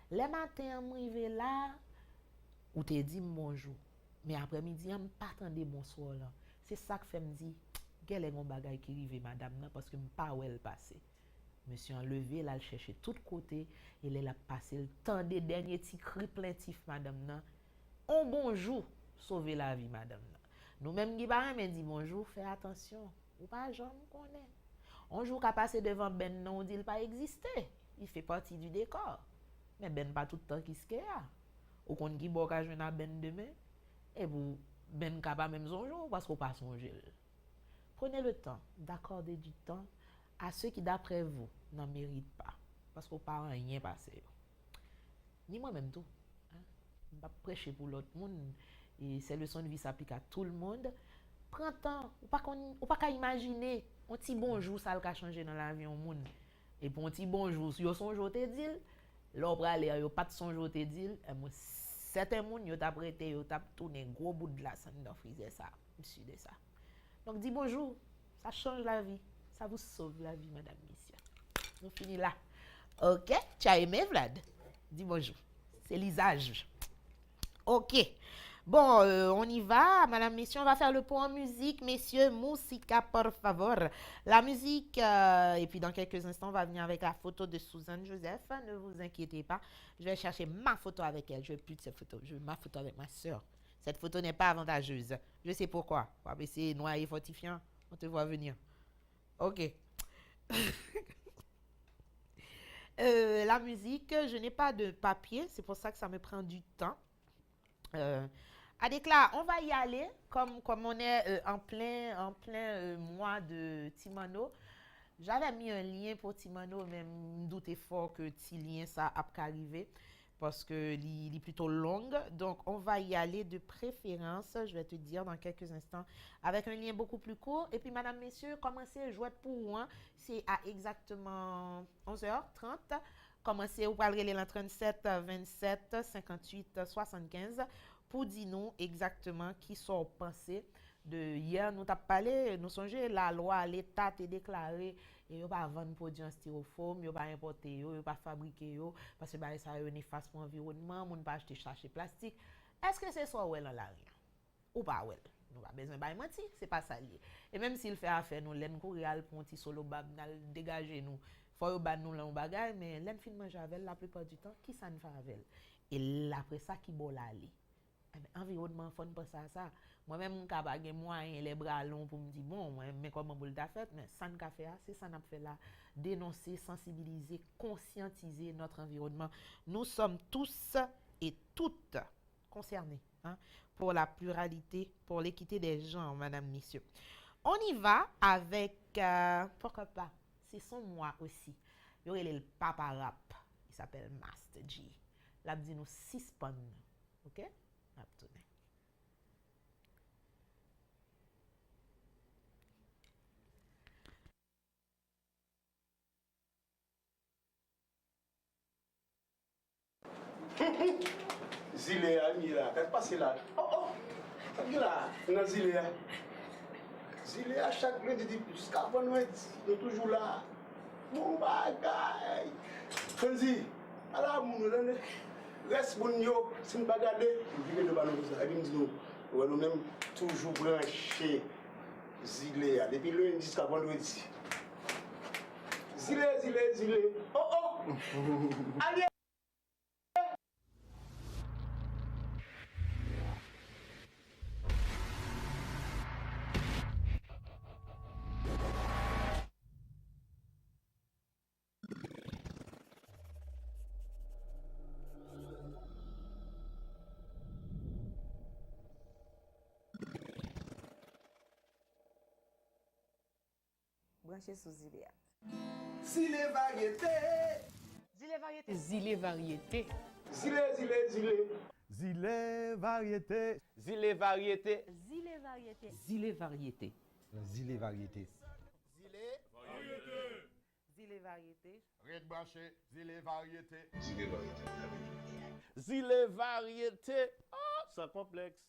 Le matin m'rive là, ou te dit bonjour, mais après-midi on pas attendre bonsoir là. C'est ça que fait me dit, quel est mon bagay qui rive madame nan parce que m'pas où elle passer. Monsieur enlevé là, le chercher tout côté, et elle a passé le temps des derniers petits cris plaintifs madame nan. On bonjour, sauver la vie, madame. Nous-mêmes, qui parlons, mais dit bonjour, fais attention. Ou pas, j'en connais. Un jour, qu'à passer devant Ben, non, on dit qu'il pas exister. Il fait partie du décor. Mais Ben, pas tout le temps qui se fait. Ou qu'on qui boit, je vais Ben demain. Et vous, Ben, qu'à pas même son jour, parce qu'on passe son gel. Prenez le temps d'accorder du temps à ceux qui, d'après vous, n'en méritent pas. Parce qu'on pas rien passé. Ni moi-même tout. Pas prêcher pour l'autre monde et ces leçons de vie s'appliquent à tout le monde. Prends temps, ou pas qu'à imaginer un petit bonjour ça va changer dans la vie au monde. Et pour un petit bonjour, si yo songe te dit, l'on aller yo pas de songe te dit, certains monde yo t'a prêté, yo t'a tourné gros bout de glace dans freezer ça, monsieur de ça. Donc dis bonjour, ça change la vie, ça vous sauve la vie madame messieurs. On finit là. OK, tu as aimé Vlad? Dis bonjour. C'est l'usage. OK. Bon, on y va, madame, messieurs, on va faire le point en musique. Messieurs, musica, por favor. La musique, et puis dans quelques instants, on va venir avec la photo de Suzanne Joseph. Ne vous inquiétez pas, je vais chercher ma photo avec elle. Je veux plus de cette photo, je veux ma photo avec ma soeur. Cette photo n'est pas avantageuse. Je sais pourquoi. C'est noir et fortifiant. On te voit venir. OK. La musique, je n'ai pas de papier, c'est pour ça que ça me prend du temps. Adécla, on va y aller comme on est en plein mois de Timano. J'avais mis un lien pour Timano, mais je doutais fort que petit lien ça a pas arrivé parce que il est plutôt long. Donc on va y aller de préférence, je vais te dire dans quelques instants, avec un lien beaucoup plus court. Et puis madame, messieurs, commencez à jouer pour moi. C'est à exactement 11h30. Commencez, vous parlerez les 37 27 58 75 pour dire nous exactement qui sont pensés de hier. Nous avons parlé, nous songez la loi, l'État a déclaré et vous pas vendre produits en styrofoam, vous pas importer, vous pas fabriquer parce que ça est néfaste pour l'environnement, vous ne pas acheter sachet plastique. Est-ce que c'est ça ou elle en la rien ou pas ou elle? Nous pas besoin de mentir, c'est pas ça lié. Et même s'il fait affaire nous l'aine courir pour un petit solo bab dégager nous. Faut ba nous l'on bagay mais l'aime fin manger avec la plupart du temps qui ça ne fait avec et après ça qui bon aller environnement faut penser à ça moi même ka bagay moyen les bras longs pour me dire bon mais comment vous l'a fait mais ça ne ka fait c'est ça n'a fait là dénoncer sensibiliser conscientiser notre environnement. Nous sommes tous et toutes concernés pour la pluralité, pour l'équité des gens, madame, messieurs. On y va avec pourquoi pas, c'est son moi aussi. Il y aurait le papa rap, il s'appelle Master G. Là, dit nous 6 pannes. OK? Attendez. Zile ami là, qu'est-ce qui passe là? Oh, là, dans Zile. Zile à chaque lundi, jusqu'à bonne nuit, nous toujours là. Mon bagay. Fonzi, ala moun nan reste moun yo si nous pas garder vivre de banon ça et puis nous nous même toujours branché zilé depuis lundi jusqu'à vendredi zilé oh allez. Branché sous Ziléa. Zilé variété. Zilé variété. Zilé variété. Zilé. Zilé variété. Zilé variété. Zilé variété. Zilé variété. Zilé variété. Zilé variété. Red branché, zilé variété. Zilé variété. Ah, sans complexe.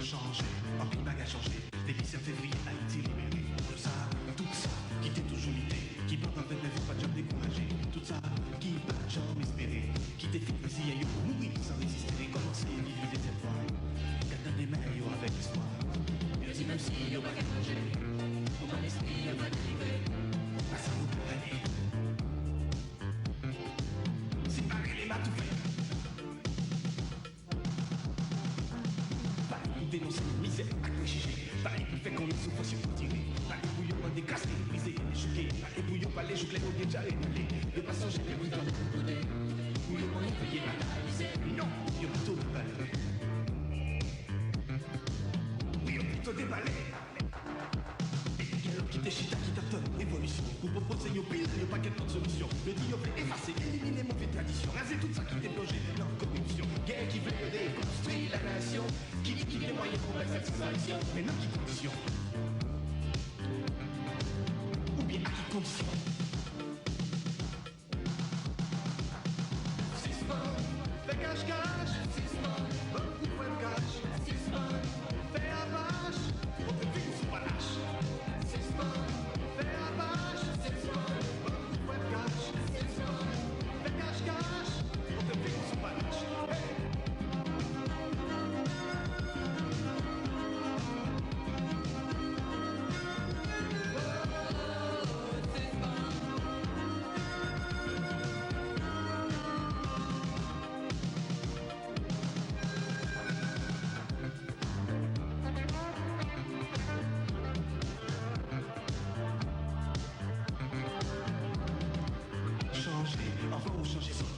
Changer, en prix bague à changer. Depuis 7 février, Haïti libéré. Tout ça, qui t'est toujours l'idée. Qui porte en tête les pas de jamais découragé. Tout ça, qui pas de jamais espéré. Qui t'est fait si y'a eu pour mourir sans résister. Commencer à vivre des étoiles. Gardant des maillots avec espoir. Et aussi même si y'a pas qu'à changer. Au bon esprit, y'a pas dérivé. Pas ça vous peut aller. C'est pas qu'elle est m'a tout fait. Dénoncer misère à chicher. Pareil pour faire qu'on est souffre sur pour tirer. Pareil pour y'a pas décasser, briser, choquer. Pareil pour y'a pas les joucles au bien déjà révélé. Le passage j'ai les boutons de couper. Pour y'a pas payer à la misère. Non, y'a plutôt de balles. Oui, y'a plutôt des balais. Qui t'échita, qui t'attend, évolution. Pour proposer y'a pile, y'a pas qu'elle de solution. Le dit y'a fait effacer, éliminer mauvaise tradition. Raser tout ça qui t'est plongé dans la corruption. Guerre qui veut reconstruire la nation. Qui les moyens pour faire cette transition. Mais dans qui condition? Ou bien à qui condition? Fais cache-cache, beaucoup de web cache, fais apache, on te fait qu'on soit pas lâche. Fais apache, beaucoup de web cache, fais cache-cache, on te fait qu'on soit pas lâche.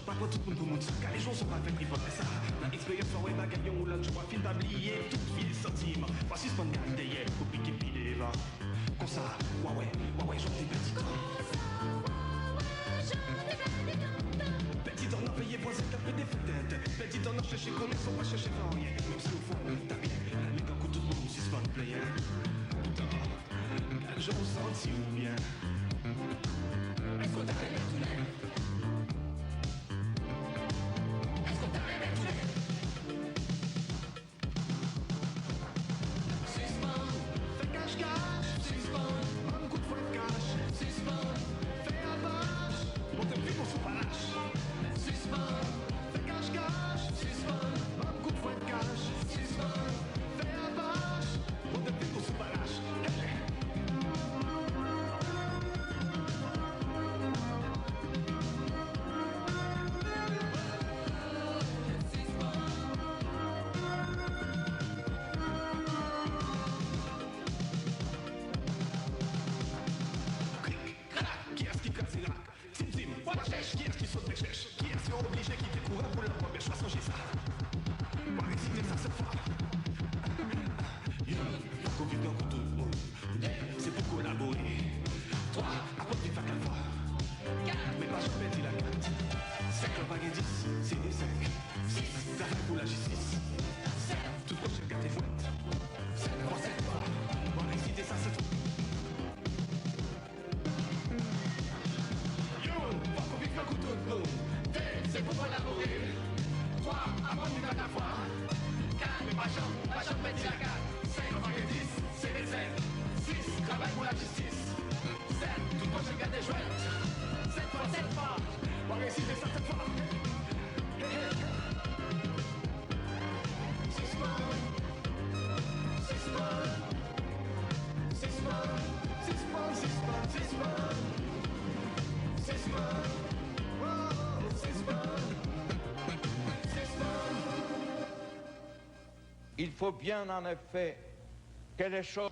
Pas tout le monde monde ça, car les gens sont pas faits pour ça. Dans l'expérience, on va gagner ou l'autre, je vois film tablier, tout fil sentiment. Pas si ce qu'on garde hier, pour piquer pile va. Comme ça, ouais, j'en ai petit temps. Petit temps, on a payé pour cette tapée des fêtes. Petit temps, on a cherché qu'on est sans pas chercher rien. Même si au fond, t'as bien, la nuit d'un coup, tout le monde si ce qu'on player. Putain, quel genre senti ou bien. Est-ce qu'on t'a fait tout l'air? qu'on vive dans tout le monde. C'est pour collaborer. 3, apporte une fac à voir. 4, mais pas jamais dit la 4. 5, le baguette 10, c'est des 5. 6, travail pour la justice. 7, tout prochain gâte et fouette. 7, 3, 7, 3. On va réciter ça, c'est tout. Yo, pas qu'on vive dans tout le monde. D, c'est pour collaborer. 3, apporte une fac à voir. 4, mais pas jamais dit la 4. 5, le baguette 10, c'est des 5. 6, travail pour la justice. 7, tout prochain gâte et chouette. 7 fois, 7 fois. On va réciter ça, 7 fois. Il faut bien en effet que les choses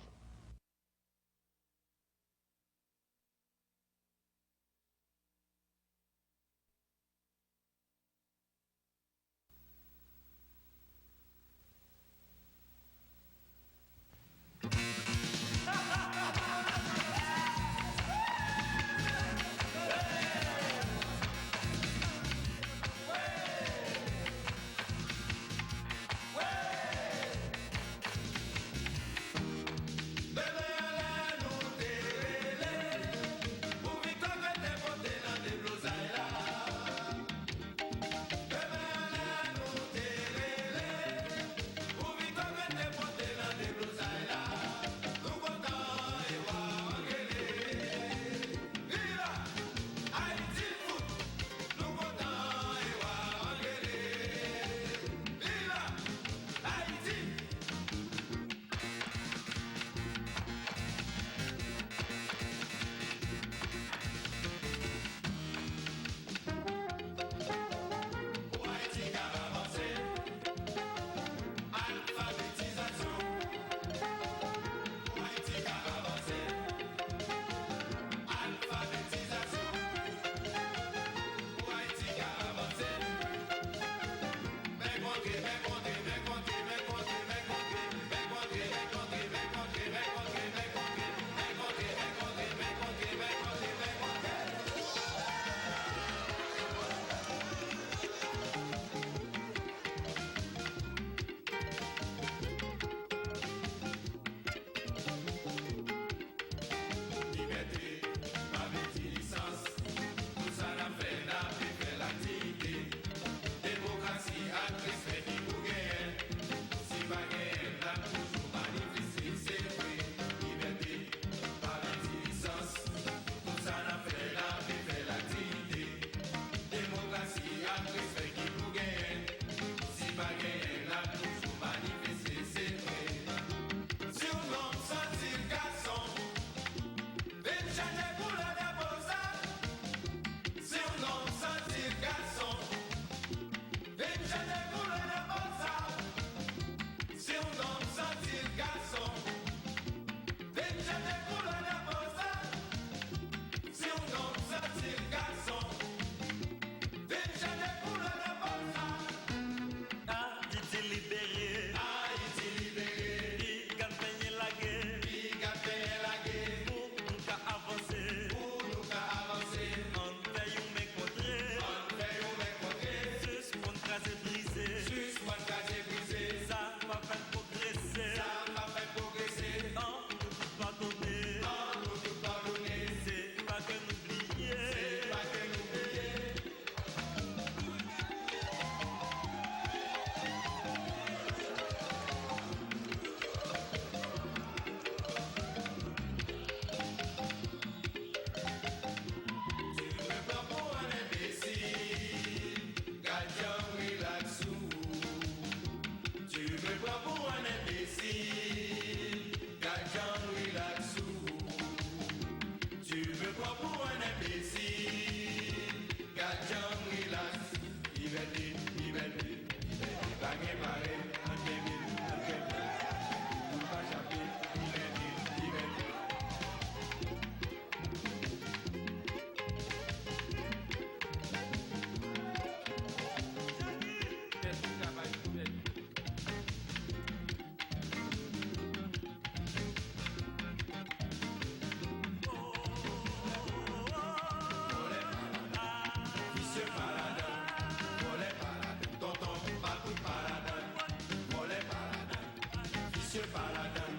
Vicieux paladin,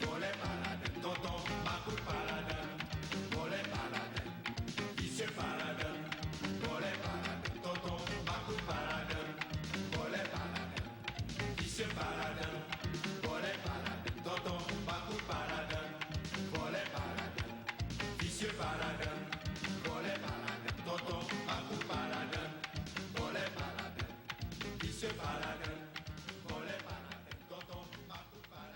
volet paladin, tonton, Bakou paladin, volet paladin, vicieux paladin, volet paladin, tonton, Bakou paladin, volet paladin, vicieux paladin, volet paladin, tonton, Bakou paladin, volet paladin, vicieux paladin, volet paladin, tonton, Bakou paladin, volet paladin, vicieux paladin, volet paladin, tonton, Bakou paladin.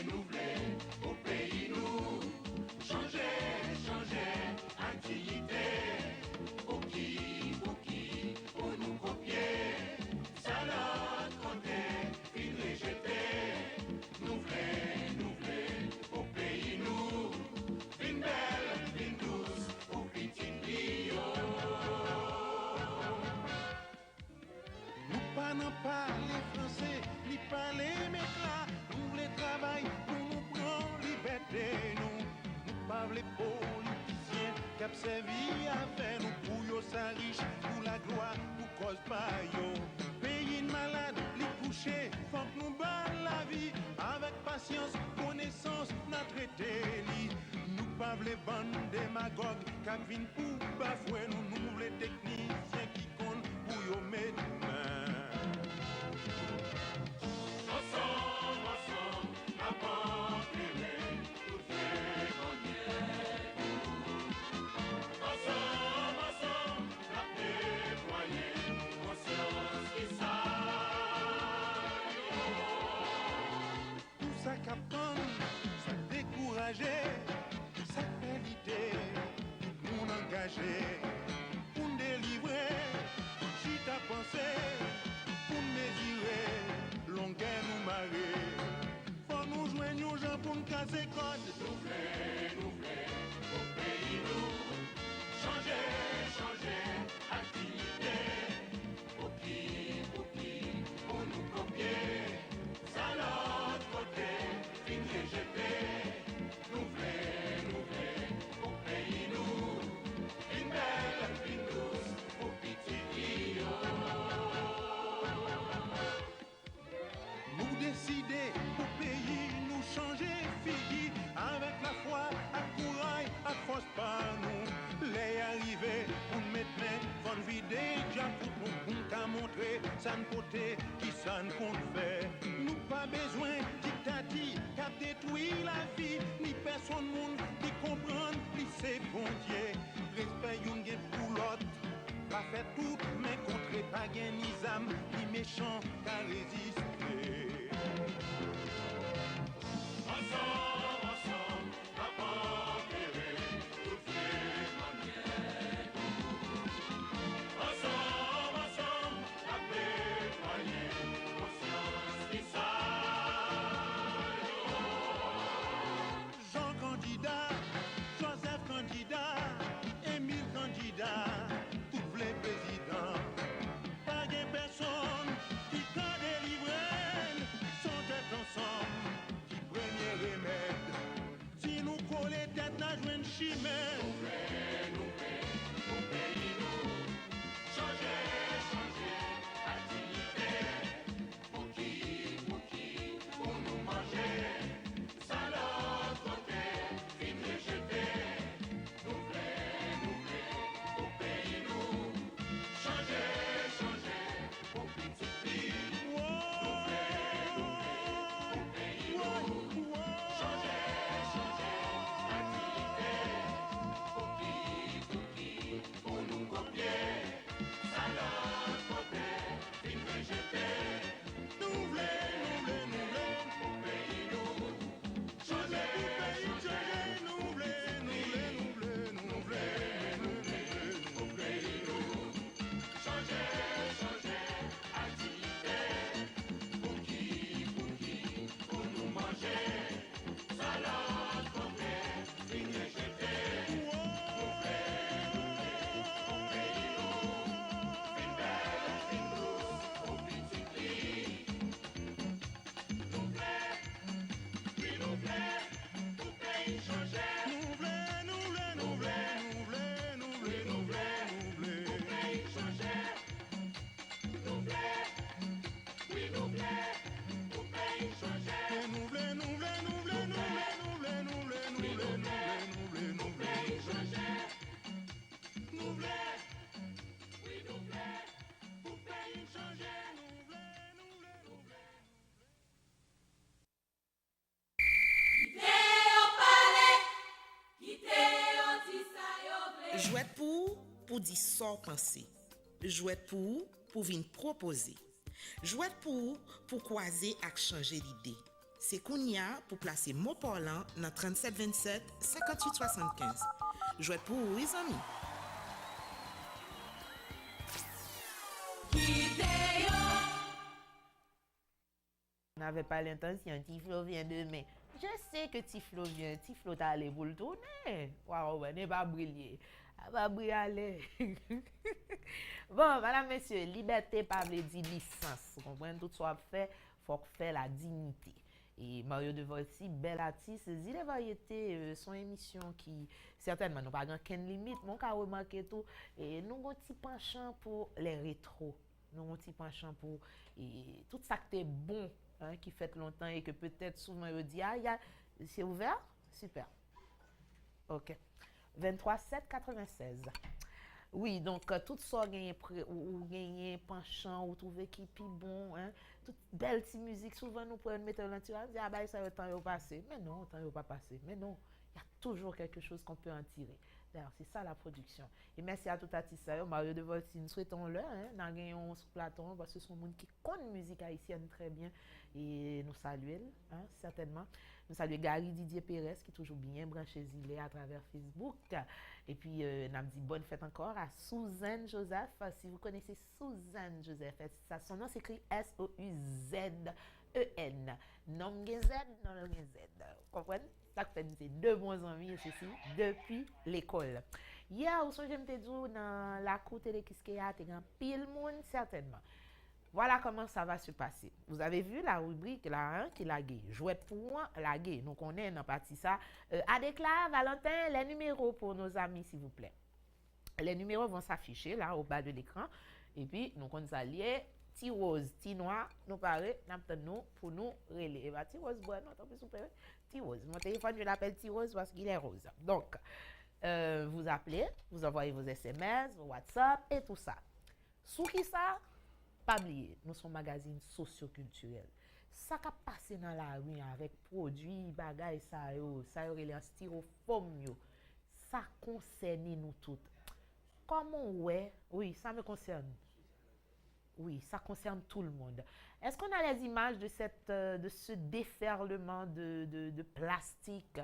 Nous voulons, au pays nous, changer, activité, pour nous copier, ça notre côté, puis rejeter. Nous voulons, au pays nous, une belle, une douce, pour petit Lio. Nous pas n'en parler français, ni parler méclat. Nous voulons travail pour nous prendre liberté. Nous pas les politiciens qui ont servi à faire nous pour yo sa riche, pour la gloire, pour cause pas yo. Pays malade, les coucher, faut que nous battre la vie. Avec patience, connaissance, notre traité li. Nous pas les bandes démagogues qui viennent pour bafouer nous. Nous les techniciens qui comptent pour yo mettre main. Ensemble, apporter toutes les manières. Ensemble, la déployer, conscience qui s'aille. Tout ça captant, ça décourager, ça fait l'idée, tout le monde engagé, pour nous délivrer, j'y t'ai pensé, pour nous mesurer, longueur nous marrer, faut nous joindre aux gens pour nous casser code. Nous voulons, au pays nous, changer, activité, pour nous copier, ça notre côté, fin rejeter. Nous voulons, au pays nous, une belle, une douce, pour petit Lio. Nous décider pour pays, nous changer fille avec la foi, à courage, à force par nous. Les arriver pour mettre main, von vider, déjà pour nous qu'à montrer, ça ne côté qui ça ne compte faire. Nous pas besoin dictati, qu'a détruit la vie, ni personne monde qui comprend, ni c'est bon Dieu. Respect une guet pour l'autre. Pas fait tout, mais contre pas gain ni âme, ni méchant qu'à résister. Ensemble, apporter toutes les manières. Ensemble, la déployer, conscience qui s'aille. Jean candidat, Joseph candidat, Émile candidat, tous les présidents. Pas de personne qui t'a délivré, sont être ensemble, qui premier remède. Si nous collons tête, n'a joué une chimère. Nous voulons, au pays nous, changer, activité, pour nous manger, ça notre côté, fin rejeter. Nous voulons, au pays nous, changer, pour petit Lio. Nous voulons, au pays nous, changer, activité, dire sans penser. Jouette pour venir proposer. Jouette pour croiser et changer l'idée. C'est Kounia pour placer mot parlant dans 37 27 58 75. Jouette pour les amis. On n'avait pas l'intention, Tiflo vient demain. Je sais que Tiflo vient, Tiflo t'a allé pour le tourner. Waouh, n'est pas briller. Va briller. Bon, madame, messieurs, liberté pas veut dire licence. Vous comprenez, tout soit fait, faut faire la dignité. Et Mario Devolsi, bel artiste, Zile Variété, son émission qui, certainement, nous pas qu'une limite, mon cas remarqué tout, et nous avons un petit penchant pour les rétros. Nous avons un petit penchant pour tout ça qui est bon, hein, qui fait longtemps et que peut-être souvent on dit, ah, c'est ouvert? Super. Ok. 23 7 96. Oui, donc tout ça ou gagner penchant ou trouver qui plus bon, hein, toute belle petite musique, souvent nous prenons mettre l'entourage, dire ah bah ça va temps passé, mais non, temps pas passé, mais non, il y a toujours quelque chose qu'on peut en tirer. D'ailleurs, c'est ça la production. Et merci à tout artiste, Mario Devolsi, nous souhaitons le, hein, dans gagnons sur plateau parce que ce sont des gens qui connaissent musique haïtienne très bien et nous saluons, hein, certainement. Nous saluons Gary Didier Pérez qui est toujours bien branché Zilé à travers Facebook. Et puis, nous avons dit bonne fête encore à Suzanne Joseph. Si vous connaissez Suzanne Joseph, son nom s'écrit S-O-U-Z-E-N. Non, Z, non, Z. Vous comprenez? Ça fait deux bons amis ceci depuis l'école. Hier, où je me dit dans la cour Télékiskeya, il y a un pile monde certainement. Voilà comment ça va se passer. Vous avez vu la rubrique là, hein, qui l'a gay. Jouette pour moi, la gay. Donc on est dans partie ça. À déclarer, Valentin, les numéros pour nos amis, s'il vous plaît. Les numéros vont s'afficher là au bas de l'écran. Et puis, nous on s'allier. Ti rose, ti noir, nous paraît, nous pour nous relayer. Et bah, ti rose, bon, non, tant pis, super. Ti rose. Mon téléphone, je l'appelle ti rose parce qu'il est rose. Donc, vous appelez, vous envoyez vos SMS, vos WhatsApp et tout ça. Sous qui ça? Pas oublier, nous sommes un magazine socio-culturel. Ça qui a passé dans la rue avec produits, bagages, ça y a styrofoam, ça concerne nous toutes. Comment ouais? Oui, ça me concerne. Oui, ça concerne tout le monde. Est-ce qu'on a les images de ce déferlement de plastique?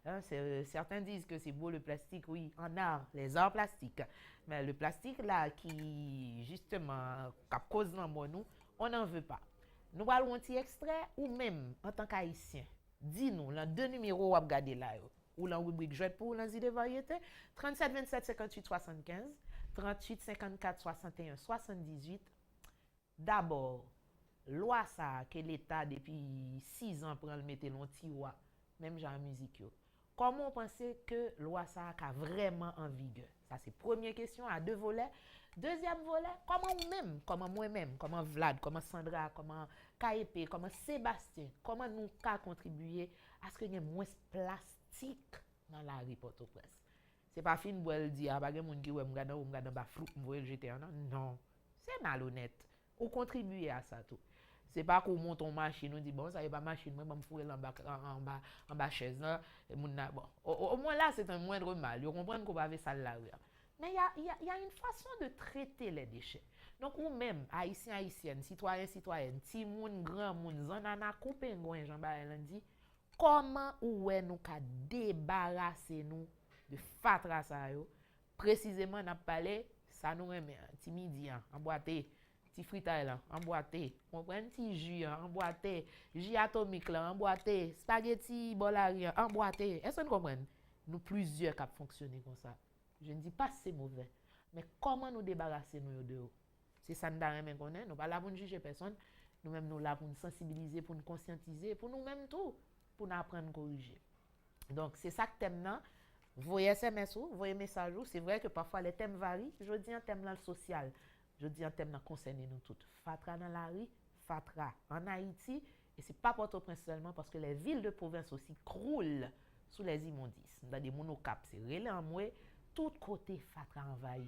Hein, certains disent que c'est beau le plastique, oui, en art, les arts plastiques. Mais le plastique là qui justement cause dans nous, on n'en veut pas. Nous allons un petit extrait ou même en tant qu'haïtien, dis-nous, les deux numéros à regarder là, ou la rubrique Jouette pour dans Zile Variété, 37 27 58 75, 38 54 61 78. D'abord, loi ça que l'État depuis 6 ans prend le mettre dans tiroir, même genre musique yo. Comment on pensez que loi ça a vraiment en vigueur? Ça c'est première question à 2 volets. Deuxième volet, comment moi-même, comment Vlad, comment Sandra, comment KEP, comment Sébastien, comment nous ka contribuer à ce qu'il y ait moins plastique dans la rue Port-au-Prince. C'est pas fin pour elle dire ah ba gen moun ki wè m'gada ba flou m'voye le jeter non, c'est malhonnête. Ou contribuer à ça tout. C'est pas qu'on monte en machine, on dit bon, ça y est pas machine, moi, je me fouille en bas chaise là, bon. Au moins là, c'est un moindre mal. Vous comprenez qu'on va faire ça là. Mais il y a une façon de traiter les déchets. Donc, ou même, haïtien, haïtienne, citoyen, citoyenne, petit moun, grand moun, zanana, coupé, ngouen, Jean-Baptiste, dit, comment ou nous ka débarrasser nous de fatra ça yo? Précisément, on a parlé, ça nous remet, petit midi, emboîté. Petit fritaille là, emboîté. On prend un petit jus, emboîté. Jus atomique là, emboîté. Spaghetti bolari, emboîté. Est-ce que vous comprenez? Nous plusieurs qui fonctionné comme ça. Je ne dis pas que c'est mauvais. Mais comment nous débarrasser nous de eux? C'est ça nous avons connaître. Nous ne sommes pas là pour nous juger personne. Nous-mêmes nous là pour nous sensibiliser, pour nous conscientiser, pour nous-mêmes tout, pour nous apprendre à corriger. Donc c'est ça que thème là. Voyez SMS ou, voyez message ou. C'est vrai que parfois les thèmes varient. Je dis un thème là social. Je dis un thème qui concerne nous toutes. Fatra dans la rue, Fatra en Haïti. Et ce n'est pas Port-au-Prince seulement parce que les villes de province aussi croulent sous les immondices. Dans des monocaps, c'est relais en moué. Tout côté Fatra envahit.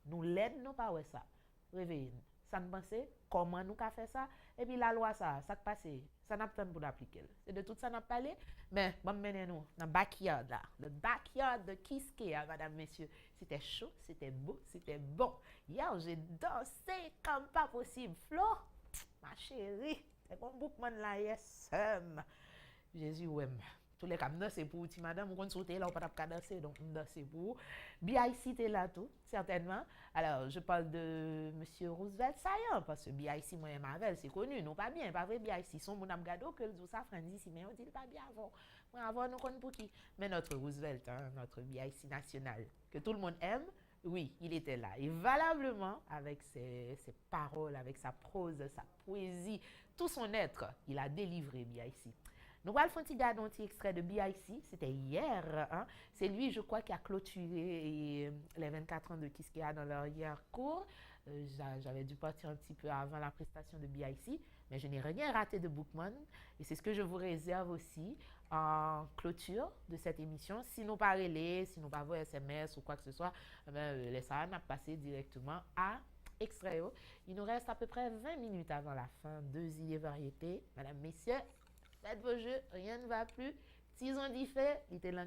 Nous l'aide, non pas ouais ça. Réveillez-nous. ça ne pensait, comment nous avons fait ça, et puis la loi, ça passe, ça n'a pas pour l'appliquer. C'est de tout ça n'a pas parlé, mais bon, menez-nous dans le backyard là, le backyard de Quisqueya, madame, messieurs. C'était chaud, c'était beau, c'était bon. Hier, j'ai dansé comme pas possible. Flo, ma chérie, c'est comme Bookman là, yes, Jésus, ouais. Tous les cas, c'est pour ti madame, on compte sauter là, on peut pas danser, donc c'est pour. BIC était là tout, certainement. Alors, je parle de monsieur Roosevelt Saillant, parce que BIC, moi et Marvel, c'est connu, non pas bien, pas vrai BIC, son mon amgado que le ça Francis ici, mais on dit pas bien avant. Moi avant nous connaît pour qui. Mais notre Roosevelt, hein, notre BIC national, que tout le monde aime, oui, il était là. Et valablement, avec ses paroles, avec sa prose, sa poésie, tout son être, il a délivré BIC. Nous allons faire un petit extrait de BIC, c'était hier. Hein? C'est lui, je crois, qui a clôturé les 24 ans de Quisqueya dans leur hier cours. J'avais dû partir un petit peu avant la prestation de BIC, mais je n'ai rien raté de Bookman. Et c'est ce que je vous réserve aussi en clôture de cette émission. Si nous pas relais, si nous pas voir SMS ou quoi que ce soit, les ça n'a passé directement à extrait. Il nous reste à peu près 20 minutes avant la fin de Zile Variété. Mesdames, messieurs, faites vos jeux, rien ne va plus. S'ils ont dit fait, il était là.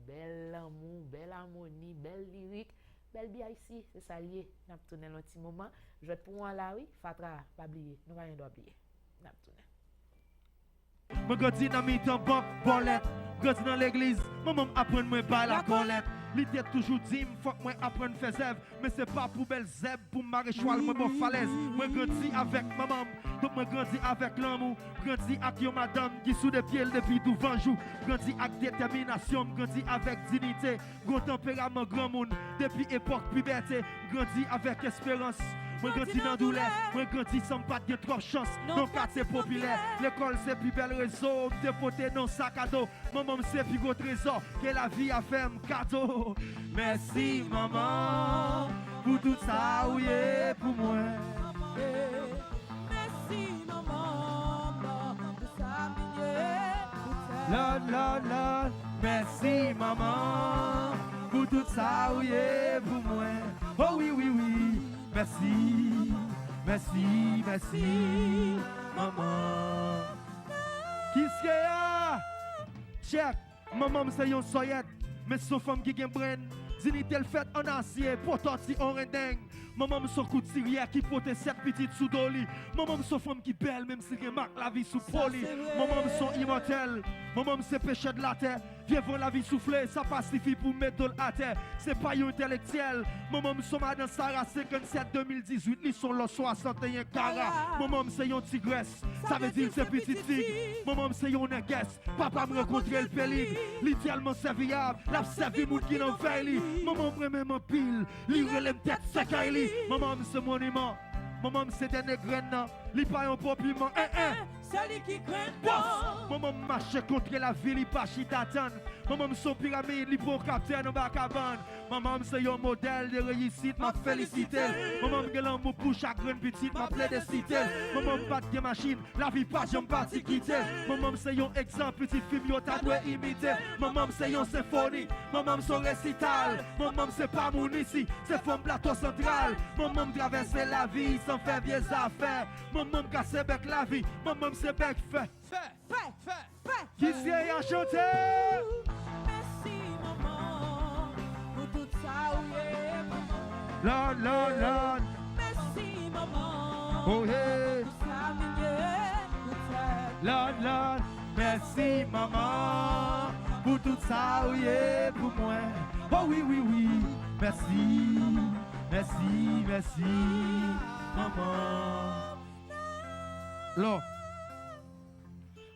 Bel amour, belle harmonie, belle lyrique, belle BIC, c'est ça lié. N'a pas tourné un petit moment. Je vais pour moi là, oui, Fatra, pas oublier. Nous va rien oublier. N'a pas tourné. Je grandis dans mes temps banque, bolette. Grandis dans l'église, maman apprend moi pas la colette. L'idée toujours dit, faut que moi apprenne faire zèbre. Mais c'est pas pour belle zèbre, pour maréchal, moi bon falaise. Moi grandis avec maman, donc moi grandis avec l'amour. Grandis avec yo madame qui sous des pieds depuis tout 20 jours. Grandis avec détermination, grandis avec dignité. Gros tempérament, grand monde, depuis époque puberté. Grandis avec espérance. Moi grandis dans douleur, moi grandis sans pas de trop chance. Non quartier populaire, l'école c'est plus bel réseau. Dépoté dans sac à dos, maman c'est plus gros trésor que la vie a fait un cadeau. Merci maman pour tout ça oui pour moi. Merci maman pour ça Lord, Lord, Lord, merci maman pour tout ça oui pour moi. Oh oui oui oui. Merci, merci, merci, maman. Quisqueya, check, maman c'est yon soyette, mais son femme qui gen bren, dignité le fait en acier, potenti en rendeng. Maman son coup de tirière qui pote 7 petites sous doli. Maman son femme qui belle même si gen marque la vie sous poli. Maman son immortel, maman c'est péché de la terre. Viens voir la vie souffler, ça pacifie pour mettre à terre. C'est pas yon intellectuel. Maman son madame Sarah 57-2018, ils sont là 61 carats. Maman c'est yon tigresse, ça veut dire c'est petite fille. Maman c'est yon négresse, papa me rencontrer le pélig. Littéralement c'est viable, la servi moun qui n'en fait li. Maman vraiment pile, li relève tête sec à li. Maman c'est monument, maman c'est des nègres, li pas un bon piment. C'est lui qui craint pas. Maman marche contre la ville, il pas chitatan. Maman son pyramide, il pour capitaine en bacabane. Maman c'est un modèle de réussite, m'a félicité. Maman que l'amour pour chaque grande petite, m'a plaidé cité. Maman pas de machine, la vie pas j'aime pas t'y quitter. Maman c'est un exemple, petite fille, yo t'a doit imiter. Maman c'est un symphonie, maman son récital. Maman c'est pas mon ici, c'est femme plateau central. Maman traverse la vie sans faire vieilles affaires. Maman casse avec la vie, maman c'est bec fait. Qui s'est à chanter? Merci maman pour tout ça oui maman. Lord, Lord, Lord. Merci maman. Oh yeah. Pour ça mieux. Lord, Lord. Merci maman pour tout ça oui pour moi. Oh oui oui oui. Merci, merci, merci maman. Là.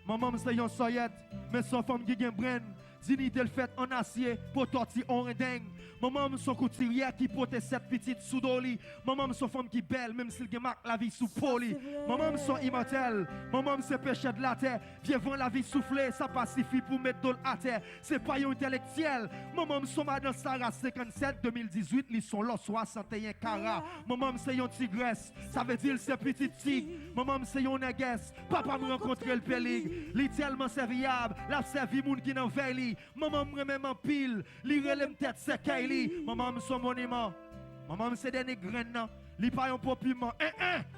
Maman c'est yon soyette, mais son femme qui gen bren. Dignité le fait en acier, pour torti en rendeng. Maman son couturière qui porte 7 petites sous doli. Maman son femme qui belle, même s'il gen marque la vie sous poli. Maman son immortel, maman c'est péché de la terre. Viens voir la vie souffler, ça pacifie pour mettre d'ol à terre. C'est pas yon intellectuel. Maman son madame Sarah 57-2018, ils sont là 61 carats. Maman c'est yon tigresse, ça veut dire c'est petit tigre. Maman c'est yon négresse, papa me rencontrer le pélig. Li tellement serviable, la servi moun qui n'en veille. Maman me remet en pile, li relève tête sec li. Maman son monument, maman c'est des nègres, li pa yon bon piment.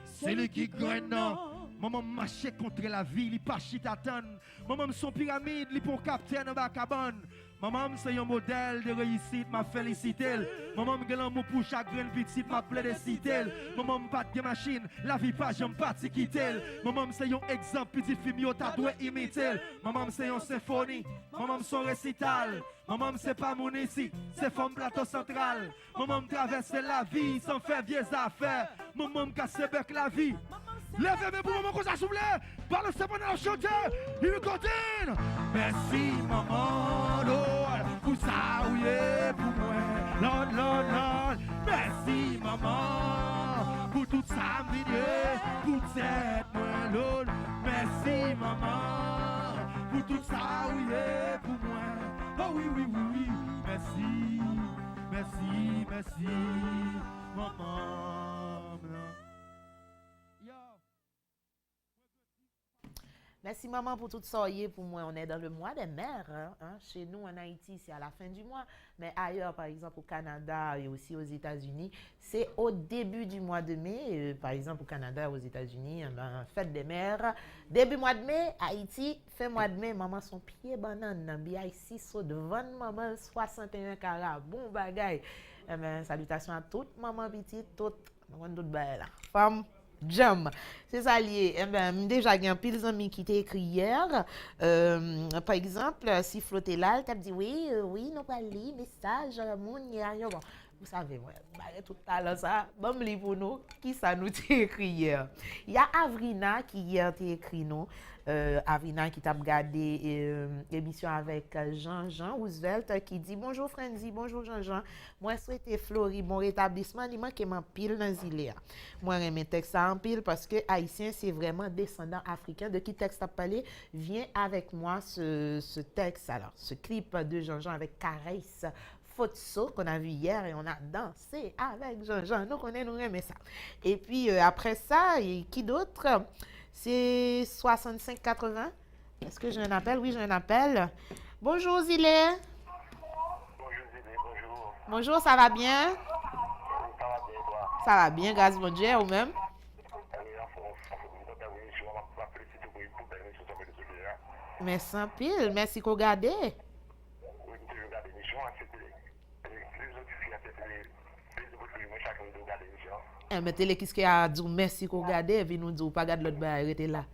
C'est lui qui graine non. Maman marche contre la vie, li pas chita tan. Maman son pyramide, li pour capitaine en bas cabane. Maman c'est un modèle de réussite, m'a félicité. Maman gen l'amour pour chagrin petite, m'a plébiscité. Maman pas de machine, la vie pas j'aime pas t'y quitter. Maman c'est un exemple petit film yo ta doit imiter. Maman c'est un symphonie, maman son récital. Maman c'est pas mon ici, c'est femme plateau central. Maman traverse la vie sans faire vieilles affaires. Maman casse bec la vie. Levez-moi pour maman qu'on s'assemble. Par le septembre dans le chantier, il me continue. Merci maman, Lord, pour ça, oui, pour moi. Lord, Lord, Lord. Merci maman, pour tout ça, milieu, pour cette moi, Lord. Merci maman, pour tout ça, oui, pour moi. Oh oui, oui, oui, oui. Merci, merci, merci, maman. Merci maman pour tout ça. Pour moi, on est dans le mois des mères. Chez nous en Haïti, c'est à la fin du mois. Mais ailleurs, par exemple au Canada et aussi aux États-Unis, c'est au début du mois de mai. Par exemple au Canada et aux États-Unis, fête des mères. Début mois de mai, Haïti, fin mois de mai, maman son pied banane. Ici, saut devant maman 61 carats. Bon bagay. Salutations à toutes maman petite, toutes belles femmes. Jam, c'est ça lié. Déjà, il y a un pile d'amis qui t'a écrit hier. Par exemple, si flotter là, tu as dit oui, nous parlons, message, mon bon. Vous savez, moi, tout à l'heure, ça, bon, pour nous, qui ça nous t'a écrit hier? Il y a Avrina qui hier t'a écrit nous. Avrina qui t'a regardé l'émission avec Jean-Jean Roosevelt qui dit bonjour Frenzy, bonjour Jean-Jean. Moi souhaite Flori bon rétablissement, il manque m'en pile dans Zilea. Moi j'aime texte ça en pile parce que haïtien c'est vraiment descendant africain. De qui texte a parlé? Viens avec moi ce texte alors, ce clip de Jean-Jean avec Caresse Fotso qu'on a vu hier et on a dansé avec Jean-Jean. Nous connaissons, nous aimons ça. Et puis après ça, et qui d'autre? C'est 65-80. Est-ce que j'ai un appel? Oui, j'ai un appel. Bonjour Zilé. Bonjour Zilé, bonjour. Bonjour, ça va bien? Ça va bien, toi? Ça va bien, grâce à Dieu, ou même? Merci un pile, merci qu'on regarde. Oui, je regarde l'émission, c'était les autres filles, chacun de regarder l'émission. Mais télé qu'est-ce qu'il y a dit merci qu'on regarde et puis nous dit pas garde l'autre bail arrêtez là.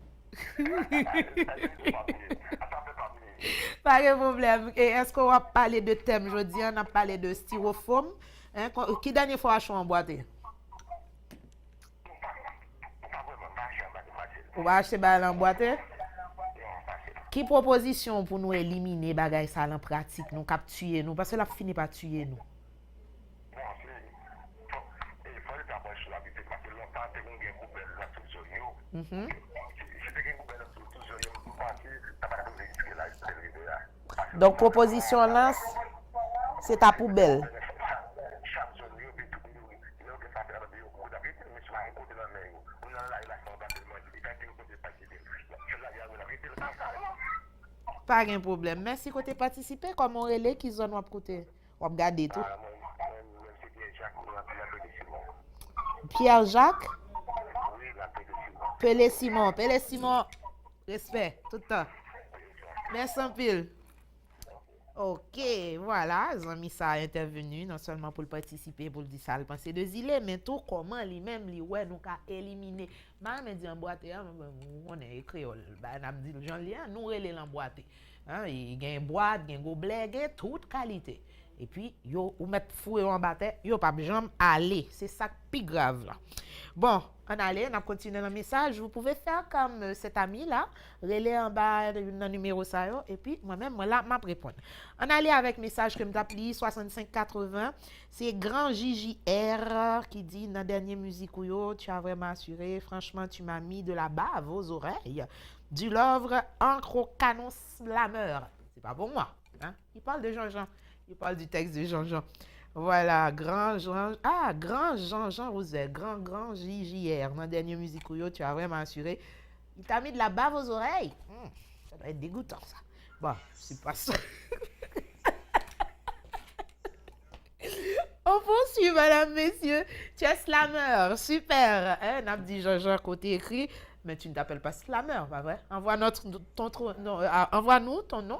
Pas de problème. Et est-ce qu'on va parler de thème aujourd'hui? On a parlé de styrofoam. Hein? Qui dernière fois a emboîté? On va acheter bail emboîté? Qui proposition pour nous éliminer bagay ça en pratique nous capturer nous parce que là finit par tuer nous. Donc proposition là c'est ta poubelle. Pas de problème. Merci côté participer comme on relais qui zone wap côté. On va regarder tout. Pierre Jacques. Pelé Simon. Pelé Simon. Respect tout le temps. Merci un pile. Ok, voilà, ils ont mis ça à intervenu, non seulement pour le participer, pour le dire ça, le penser de Zilé, mais tout comment lui-même, ouais, nous qu'a éliminé. Bah, me dit en boîte, on est créole, bah, on a dit le Jean-Lien, nous relais l'emboîté. Hein, il y a une boîte, il y a un gobelet, il y a toute qualité. Et puis, yo, ou mettre fouet en bataille, yo pas jamais aller. C'est ça plus grave là. Bon, on allait, on a continué le message. Vous pouvez faire comme cet ami là, relais en bas dans numéro ça yo, et puis moi-même moi là m'a répondre. On allait avec message que m'appli 6580, c'est grand JJR qui dit dans dernière musique ou yo, tu as vraiment assuré, franchement tu m'as mis de la bave aux oreilles. Du Lovre, encre au canon slameur. C'est pas pour moi, hein? Il parle de Jean-Jean. Il parle du texte de Jean-Jean. Voilà, grand Jean-Jean Roset, grand JJR. Dans la dernière musique où tu as vraiment assuré. Il t'a mis de la bave aux oreilles. Ça doit être dégoûtant, ça. Bon, c'est pas ça. On poursuit, madame, messieurs. Tu es slammer. Super. On a dit Jean-Jean côté écrit, mais tu ne t'appelles pas slammer, pas vrai? Envoie-nous ton nom.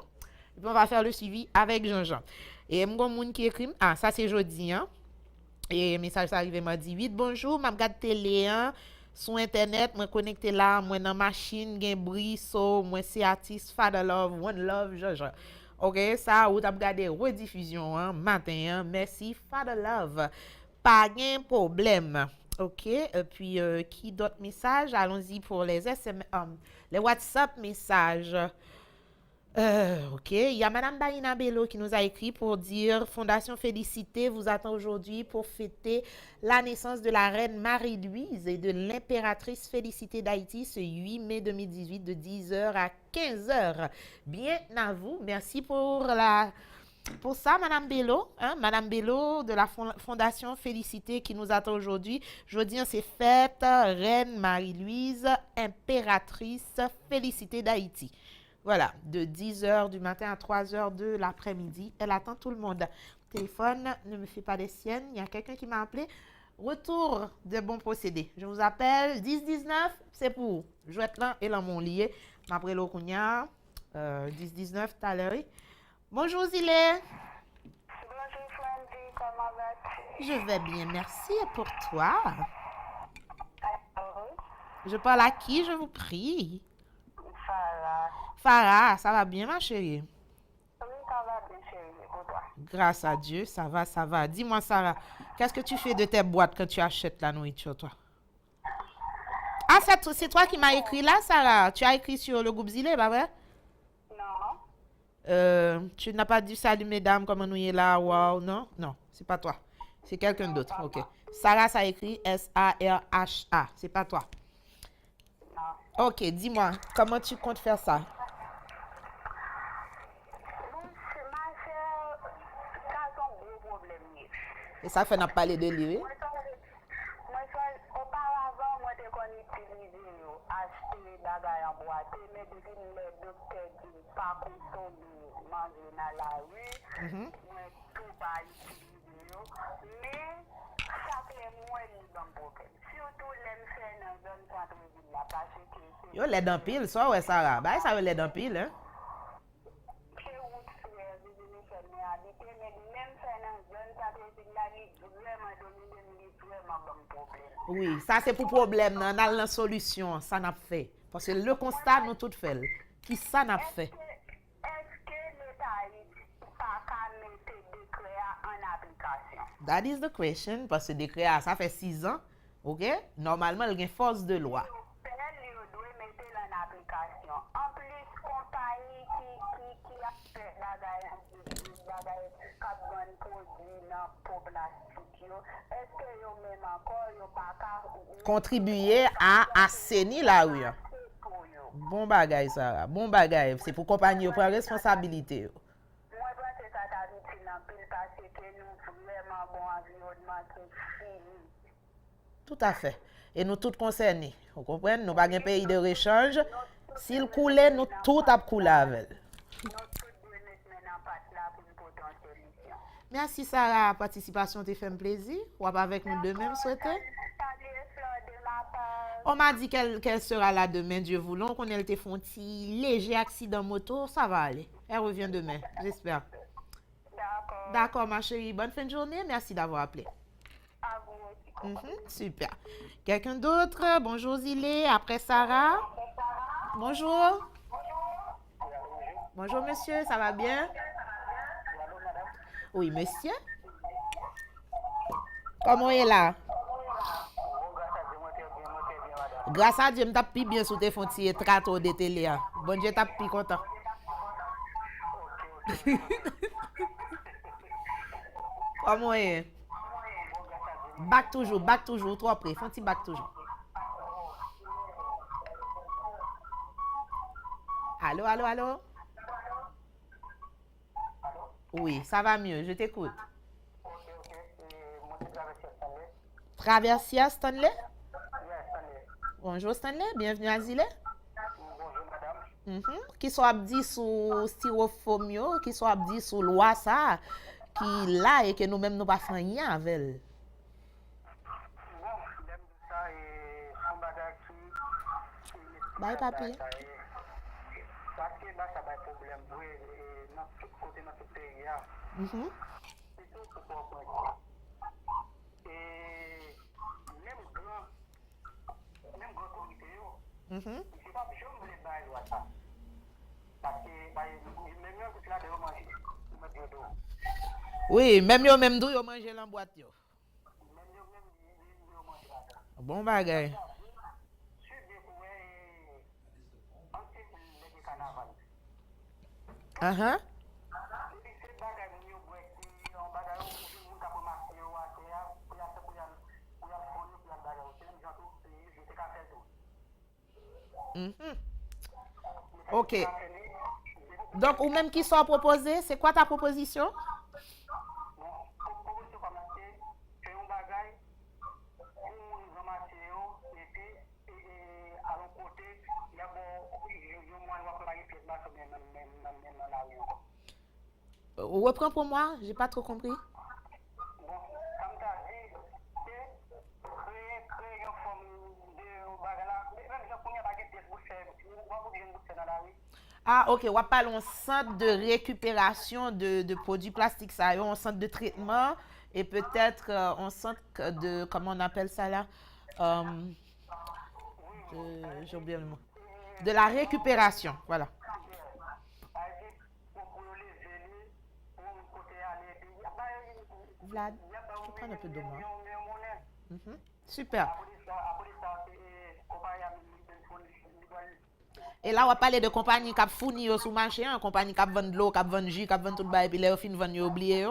Et puis on va faire le suivi avec Jean-Jean. Et mon monde qui écrit, ça c'est jeudi, hein? Et message arrivé mardi 8. Bonjour, m'a regardé télé, hein? Sur internet, moi connecté là, moi dans machine, gen bruit, moi c'est artiste, Father Love, One Love, Jean-Jean. OK, ça, ou t'as regardé rediffusion, hein, matin, hein. Merci, Father Love. Pas de problème. OK, et puis, qui d'autres messages? Allons-y pour les SMS, les WhatsApp messages. OK, il y a Madame Baïna Bello qui nous a écrit pour dire Fondation Félicité vous attend aujourd'hui pour fêter la naissance de la reine Marie-Louise et de l'impératrice Félicité d'Haïti ce 8 mai 2018 de 10h à 15h. Bien à vous. Merci pour ça, Madame Bello. Hein? Madame Bello de la Fondation Félicité qui nous attend aujourd'hui. Je veux dire, c'est fête reine Marie-Louise, impératrice Félicité d'Haïti. Voilà, de 10h du matin à 3h de l'après-midi. Elle attend tout le monde. Téléphone, ne me fais pas des siennes. Il y a quelqu'un qui m'a appelé. Retour de bons procédés. Je vous appelle 10-19, c'est pour jouette là et là mon lié. M'après le Kounia, 10-19 tout à l'heure. Bonjour Zilé. Bonjour Frandy, comment vas-tu? Je vais bien, merci. Et pour toi? Je parle à qui, je vous prie? Farah, ça va bien ma chérie? Oui, ça va bien chérie, pour toi? Grâce à Dieu, ça va, ça va. Dis-moi Sarah, qu'est-ce que tu fais de tes boîtes quand tu achètes la nourriture, toi? Ah, c'est toi qui m'as écrit là, Sarah? Tu as écrit sur le groupe Zilé, pas vrai? Non. Tu n'as pas dit salut mesdames, comment nous y est là, wow, non? Non, c'est pas toi. C'est quelqu'un d'autre, ok. Sarah, ça écrit S-A-R-H-A, c'est pas toi. Non. Ok, dis-moi, comment tu comptes faire ça? Et ça fait n'a parler de lui. Moi, auparavant, moi, je connais utiliser, acheter des bagages en boîte, mais depuis le docteur dit pas consommer, manger dans la rue, moi, tout pas utiliser, mais ça fait moins de problème. Surtout, les faire dans une zone centre-ville là, parce que... Yo, l'aide en pile, ça, ouais, Sarah. Bah, ça veut l'aide en pile, hein? Oui, ça c'est pour problème, on a la solution, ça n'a fait. Parce que le constat, nous tout fait. Qui ça n'a fait? Est-ce que l'État pas mettre des décrets en application? That is the question, parce que décret, ça fait 6 ans, ok? Normalement, il y a une force de loi. En plus, compagnie qui a fait carbone produit dans la population, est-ce que yo même encore pas contribuer à assainir la rue? Bon bagay, Sarah. Bon bagay. C'est pour compagnie prendre responsabilité. Moi, je pense que ça t'a dit parce que nous vraiment bon environnement qui fini. Tout à fait. Et nous tous concernés. Vous comprenez? Nous pas un pays de rechange. S'il coulait, nous tout a coulé avec. Merci Sarah, participation te fait un plaisir. Ou avec nous demain, souhaitez. On m'a dit qu'elle sera là demain, Dieu voulant, qu'on elle te font un petit léger accident moto, ça va aller. Elle revient demain, j'espère. D'accord, ma chérie. Bonne fin de journée. Merci d'avoir appelé. Super. Quelqu'un d'autre? Bonjour Zilé. Après Sarah. Bonjour. Bonjour monsieur, ça va bien? Oui, monsieur. Comment est là? Grâce à Dieu, je t'ai bien sous tes fontiers trato de télé. Bon Dieu, t'as pris content. Comment est? Back toujours, trop après. Fonti back toujours. Allô? Oui, ça va mieux, je t'écoute. Traversier Stanley? Bonjour Stanley, bienvenue à Zilé. Qui soit dit sous styrofoam, qui soit dit sous loi ça, qui là et que nous-mêmes nous pas fait rien avec elle. Bye papi. Parce que là, ça va être problème pour dans tout côté, dans tout pays. C'est tout pour et même grand comité, c'est pas je ne voulais pas aller ça. Parce que même si là, de manger, oui, même yo même d'où yo manger dans boîte yo. Bon bagay. Ok. Donc, ou même qui sont proposés, c'est quoi ta proposition? Reprends pour moi, j'ai pas trop compris. Ah, ok, on va parler d'un centre de récupération de produits plastiques, ça, un centre de traitement et peut-être un centre de, comment on appelle ça là? J'ai oublié le mot. De la récupération, voilà. Vlad, je prends un peu de moi. Super. Et là, on va parler de compagnie qui a fourni sur le marché, une compagnie qui a vendu de l'eau, qui a vendu jus, qui a vendu tout le bail, et puis là, au fin, ils vont oublier.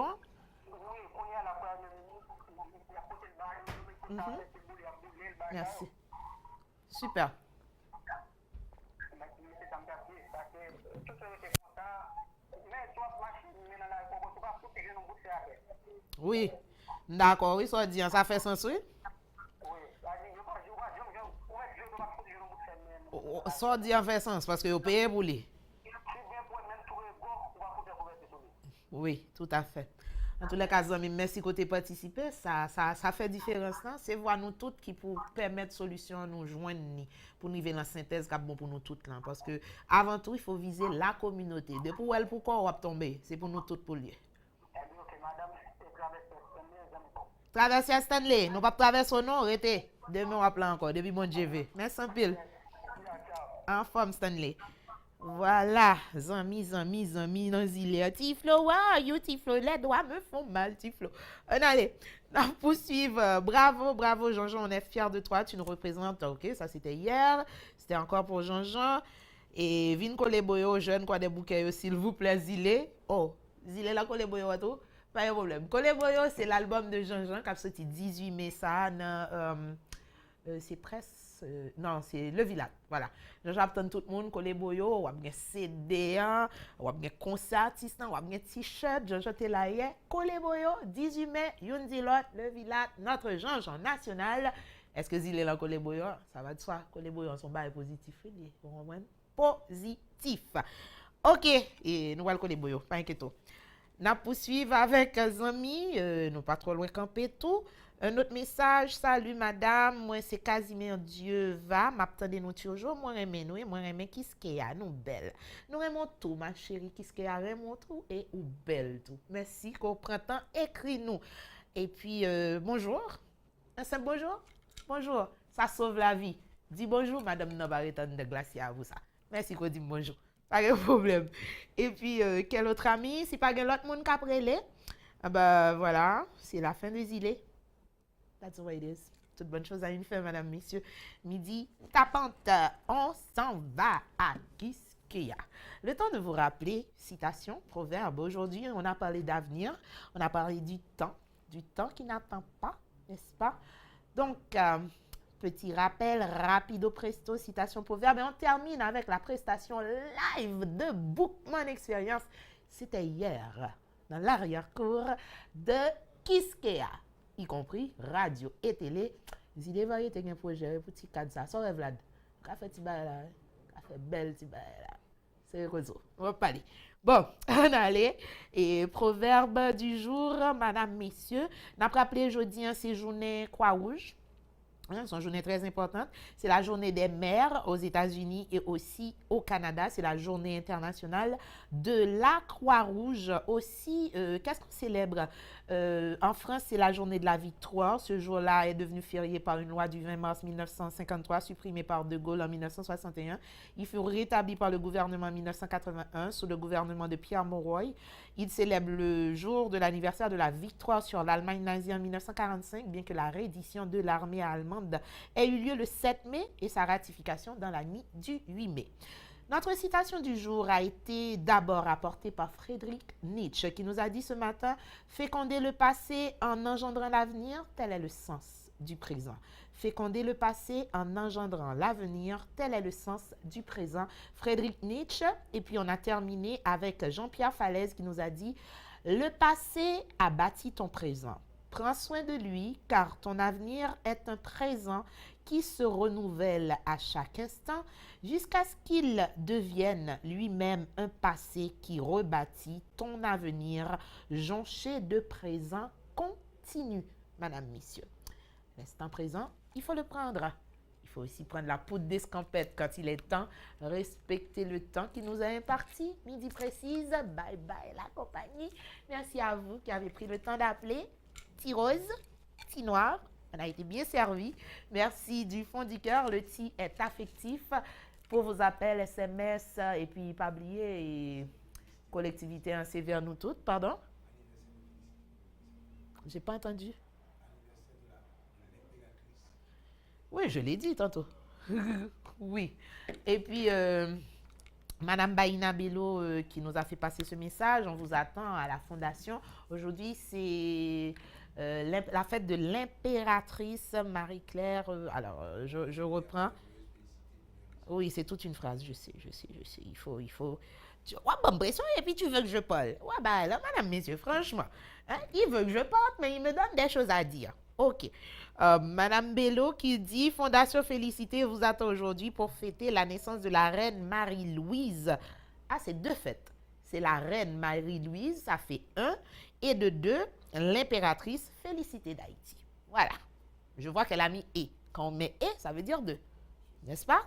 Merci. Super. Oui, d'accord, oui, ça dit, ça fait sens, oui. Ça dit en fait sens, parce que vous payez pour lui. Oui, tout à fait. En tous les cas, amis, merci côté participer, ça fait différence. C'est voir nous toutes qui pour permettre solution nous joindre pour nous la synthèse qui est bon pour nous toutes là. Parce que avant tout, il faut viser la communauté. De pour elle, pourquoi on va tomber? C'est pour nous toutes pour lui. Traverser Stanley, nous pas traverser non, arrêtez. Demain on va appeler encore, depuis mon GV. Merci un pile. En forme Stanley. Voilà, zami, dans zile. Tiflo, you Tiflo, les doigts me font mal, Tiflo. Allez, on poursuivre. Bravo, Jean-Jean, on est fiers de toi, tu nous représentes. Ok, ça c'était hier, c'était encore pour Jean-Jean. Et vin Koleboyo, jeune, quoi des bouquets, s'il vous plaît, zile. Oh, zile la Koleboyo, à tout. Pas de problème. Koleboyo, c'est l'album de Jean-Jean qui a sorti 18 mai, ça, c'est presque. Non, c'est Le Villat. Voilà. J'attends tout le monde, Koleboyo, ou bien CD, ou bien concert artiste, ou bien t-shirt, Jean-Jean t'es là hier. Koleboyo, 18 mai, Yundilot, Le Villat, notre Jean-Jean national. Est-ce que il est là, Koleboyo? Ça va de soi. Koleboyo, son bail positif. Vous comprenez? Positif. Ok. Et nous allons Koleboyo, pas inquiétez. Nous poursuivons avec les amis, nous pas trop loin camper tout. Un autre message, salut madame, moi c'est Casimir Dieu va, m'attendez nous toujours, moi aimé nous, moi aimé Kiskeya, nous belle. Nous aimons tout ma chérie Kiskeya, aimons tout et ou belle tout. Merci qu'au printemps écrit nous. Et puis bonjour. Un simple bonjour. Bonjour, ça sauve la vie. Dis bonjour madame Nobareton de Glacier à vous ça. Merci qu'on dit bonjour. Pas de problème. Et puis, quel autre ami? Si pas l'autre monde qui a prélé, ben voilà, c'est la fin des îles. That's the way it is. Toute bonne chose à une fin, madame, messieurs. Midi tapante, on s'en va à Kiskeya. Le temps de vous rappeler, citation, proverbe. Aujourd'hui, on a parlé d'avenir, on a parlé du temps qui n'attend pas, n'est-ce pas? Donc, petit rappel, rapido presto, citation proverbe. Et on termine avec la prestation live de Bookman Experience. C'était hier, dans l'arrière-cour de Kiskeya, y compris radio et télé. Zile variété un projet pour petit cadre ça. Ça Vlad. Café Tibaïla, café belle Tibaïla. c'est réseau. On va pas aller. Bon, on allait. Et proverbe du jour, madame, messieurs. N'a pas rappelé aujourd'hui, c'est journée Croix-Rouge. C'est une journée très importante. C'est la journée des mères aux États-Unis et aussi au Canada. C'est la journée internationale de la Croix-Rouge. Aussi, qu'est-ce qu'on célèbre? En France, c'est la journée de la victoire. Ce jour-là est devenu férié par une loi du 20 mars 1953, supprimée par De Gaulle en 1961. Il fut rétabli par le gouvernement en 1981 sous le gouvernement de Pierre Mauroy. Il célèbre le jour de l'anniversaire de la victoire sur l'Allemagne nazie en 1945, bien que la reddition de l'armée allemande ait eu lieu le 7 mai et sa ratification dans la nuit du 8 mai. Notre citation du jour a été d'abord apportée par Friedrich Nietzsche, qui nous a dit ce matin « Féconder le passé en engendrant l'avenir, tel est le sens du présent. » Féconder le passé en engendrant l'avenir, tel est le sens du présent. Friedrich Nietzsche. Et puis on a terminé avec Jean-Pierre Falaise qui nous a dit « Le passé a bâti ton présent. Prends soin de lui, car ton avenir est un présent qui se renouvelle à chaque instant jusqu'à ce qu'il devienne lui-même un passé qui rebâtit ton avenir, jonché de présent continu. » Madame, messieurs, l'instant présent, il faut le prendre. Il faut aussi prendre la poudre d'escampette quand il est temps. Respecter le temps qui nous a imparti. Midi précise, bye bye la compagnie. Merci à vous qui avez pris le temps d'appeler. Petit rose, petit noir, on a été bien servi. Merci du fond du cœur. Le petit est affectif pour vos appels, SMS et puis pas oublier et collectivité ainsi vers nous toutes. Pardon? J'ai pas entendu. Oui, je l'ai dit tantôt. Oui. Et puis, Madame Baïna Bello qui nous a fait passer ce message, on vous attend à la Fondation. Aujourd'hui, c'est la fête de l'impératrice Marie-Claire. Alors, je reprends. Oui, c'est toute une phrase, je sais. Il faut. Ouais, bonne pression, et puis tu veux que je parle. Ouais, bah là, madame, messieurs, franchement, hein, il veut que je parle, mais il me donne des choses à dire. OK. Madame Bello qui dit « Fondation Félicité vous attend aujourd'hui pour fêter la naissance de la reine Marie-Louise. » Ah, c'est deux fêtes. C'est la reine Marie-Louise, ça fait 1. Et de 2, l'impératrice Félicité d'Haïti. Voilà. Je vois qu'elle a mis « et ». Quand on met « et », ça veut dire 2. N'est-ce pas?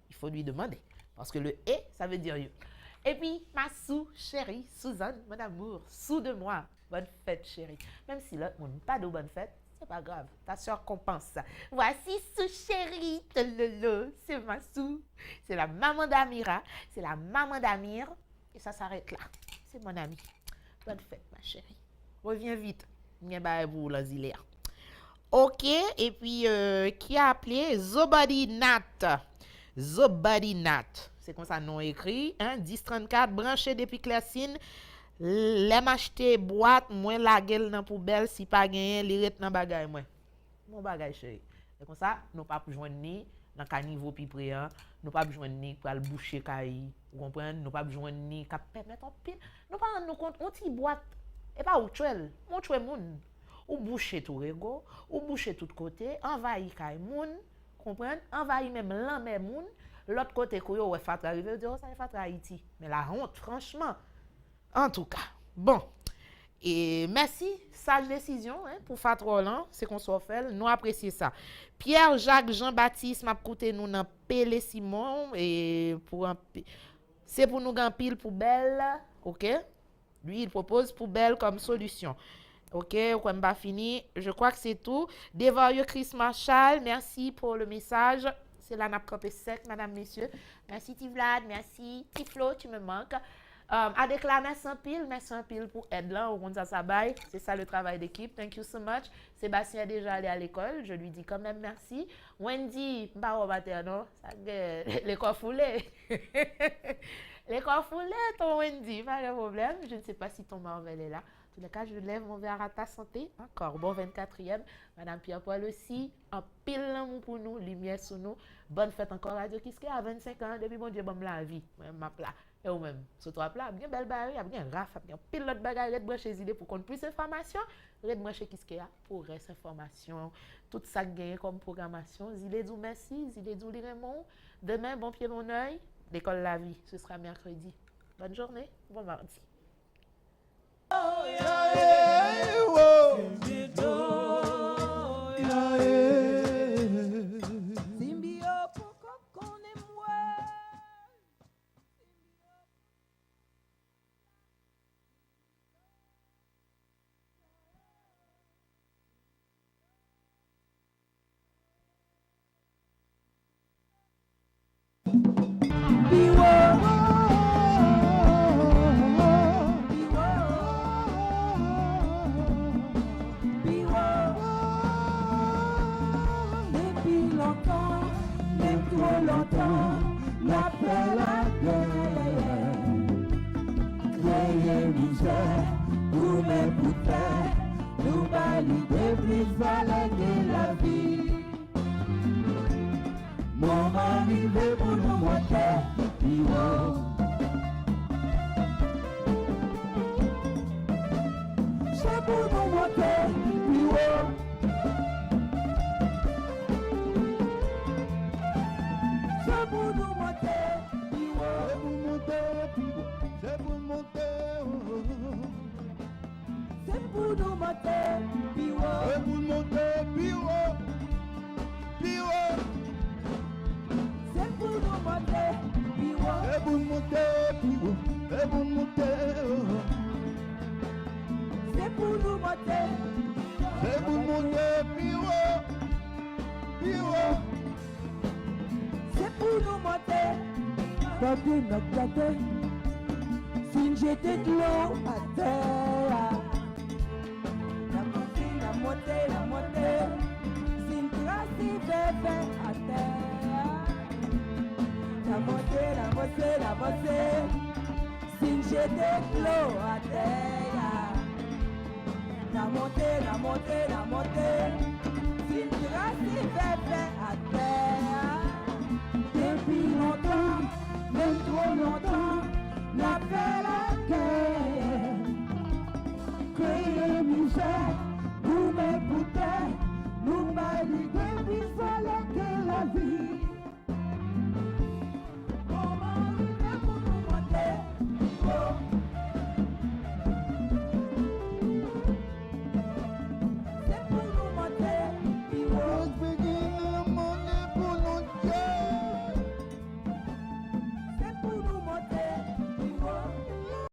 Il faut lui demander. Parce que le « et », ça veut dire « you ». Et puis, ma sou, chérie, Suzanne, mon amour, sous de moi. Bonne fête, chérie. Même si l'autre monde pas de bonne fête, c'est pas grave. Ta soeur compense. Voici Sou chérie, c'est ma Sou. C'est la maman d'Amira, c'est la maman d'Amir. Et ça s'arrête là. C'est mon ami. Bonne fête, ma chérie. Reviens vite. OK. Et puis, qui a appelé? Zobody Nat. Zobody Nat. C'est comme ça, non écrit. Hein? 1034, branché depuis Clessine. L'aime acheter boîte, moi la gueule dans poubelle, si pas gagné, les ret dans bagay moi. Mon bagay chéri. C'est comme ça, nous pas pour joindre ni dans caniveau pi préant, nous pas joindre ni pour le boucher caille. Vous comprenez? Nous pas joindre ni cap permettre en pile. Nous pas nous compte on ti boîte et pas ou tuel. Mon tuel moun. Ou boucher tout rego, ou boucher tout côté, envahir caille moun, comprenez? Envahir même l'amè moun. L'autre côté ko yo ouais fatra arriver dire ça fatra Haïti. Mais la honte franchement. En tout cas, bon. Et merci, sage décision hein, pour Fat Roland, c'est qu'on soit fait, nous apprécions ça. Pierre-Jacques Jean-Baptiste m'a coûté nous dans Pélé Simon et c'est pour nous gagner pile poubelle, OK? Lui, il propose poubelle comme solution. OK, on va finir. Je crois que c'est tout. Dévarieux Chris Marshall, merci pour le message. C'est la nappe campée sec, madame, messieurs. Merci Tivlad, merci Tiflo, tu me manques. À déclarer merci en pile pour aide là, au ça baille. C'est ça le travail d'équipe. Thank you so much. Sébastien est déjà allé à l'école. Je lui dis quand même merci. Wendy, pas au matin, non? L'école foulée. L'école foulée, ton Wendy, pas de problème. Je ne sais pas si ton Marvel est là. En tous les cas, je lève mon verre à ta santé. Encore bon 24e. Madame Pierre-Paul aussi. En pile l'amour pour nous, lumière sur nous. Bonne fête encore Radio Kiske à 25 ans. Depuis mon Dieu, bon la vie. Ma plat. Et ou même, sur trois plats, bien belle barre, bien raf, bien pile l'autre bagage, red branché idées pour qu'on plus d'informations, red branché Kiske pour reste information, tout ça gagné comme programmation. Zile dou merci, Zile dou li Raymond. Demain, bon pied, bon oeil. l'école La Vie, ce sera mercredi. Bonne journée, bon mardi. Si j'étais de l'eau à terre, la montée, si une trace bébé à terre, la montée, si j'étais de l'eau à terre, la montée, si une trace bébé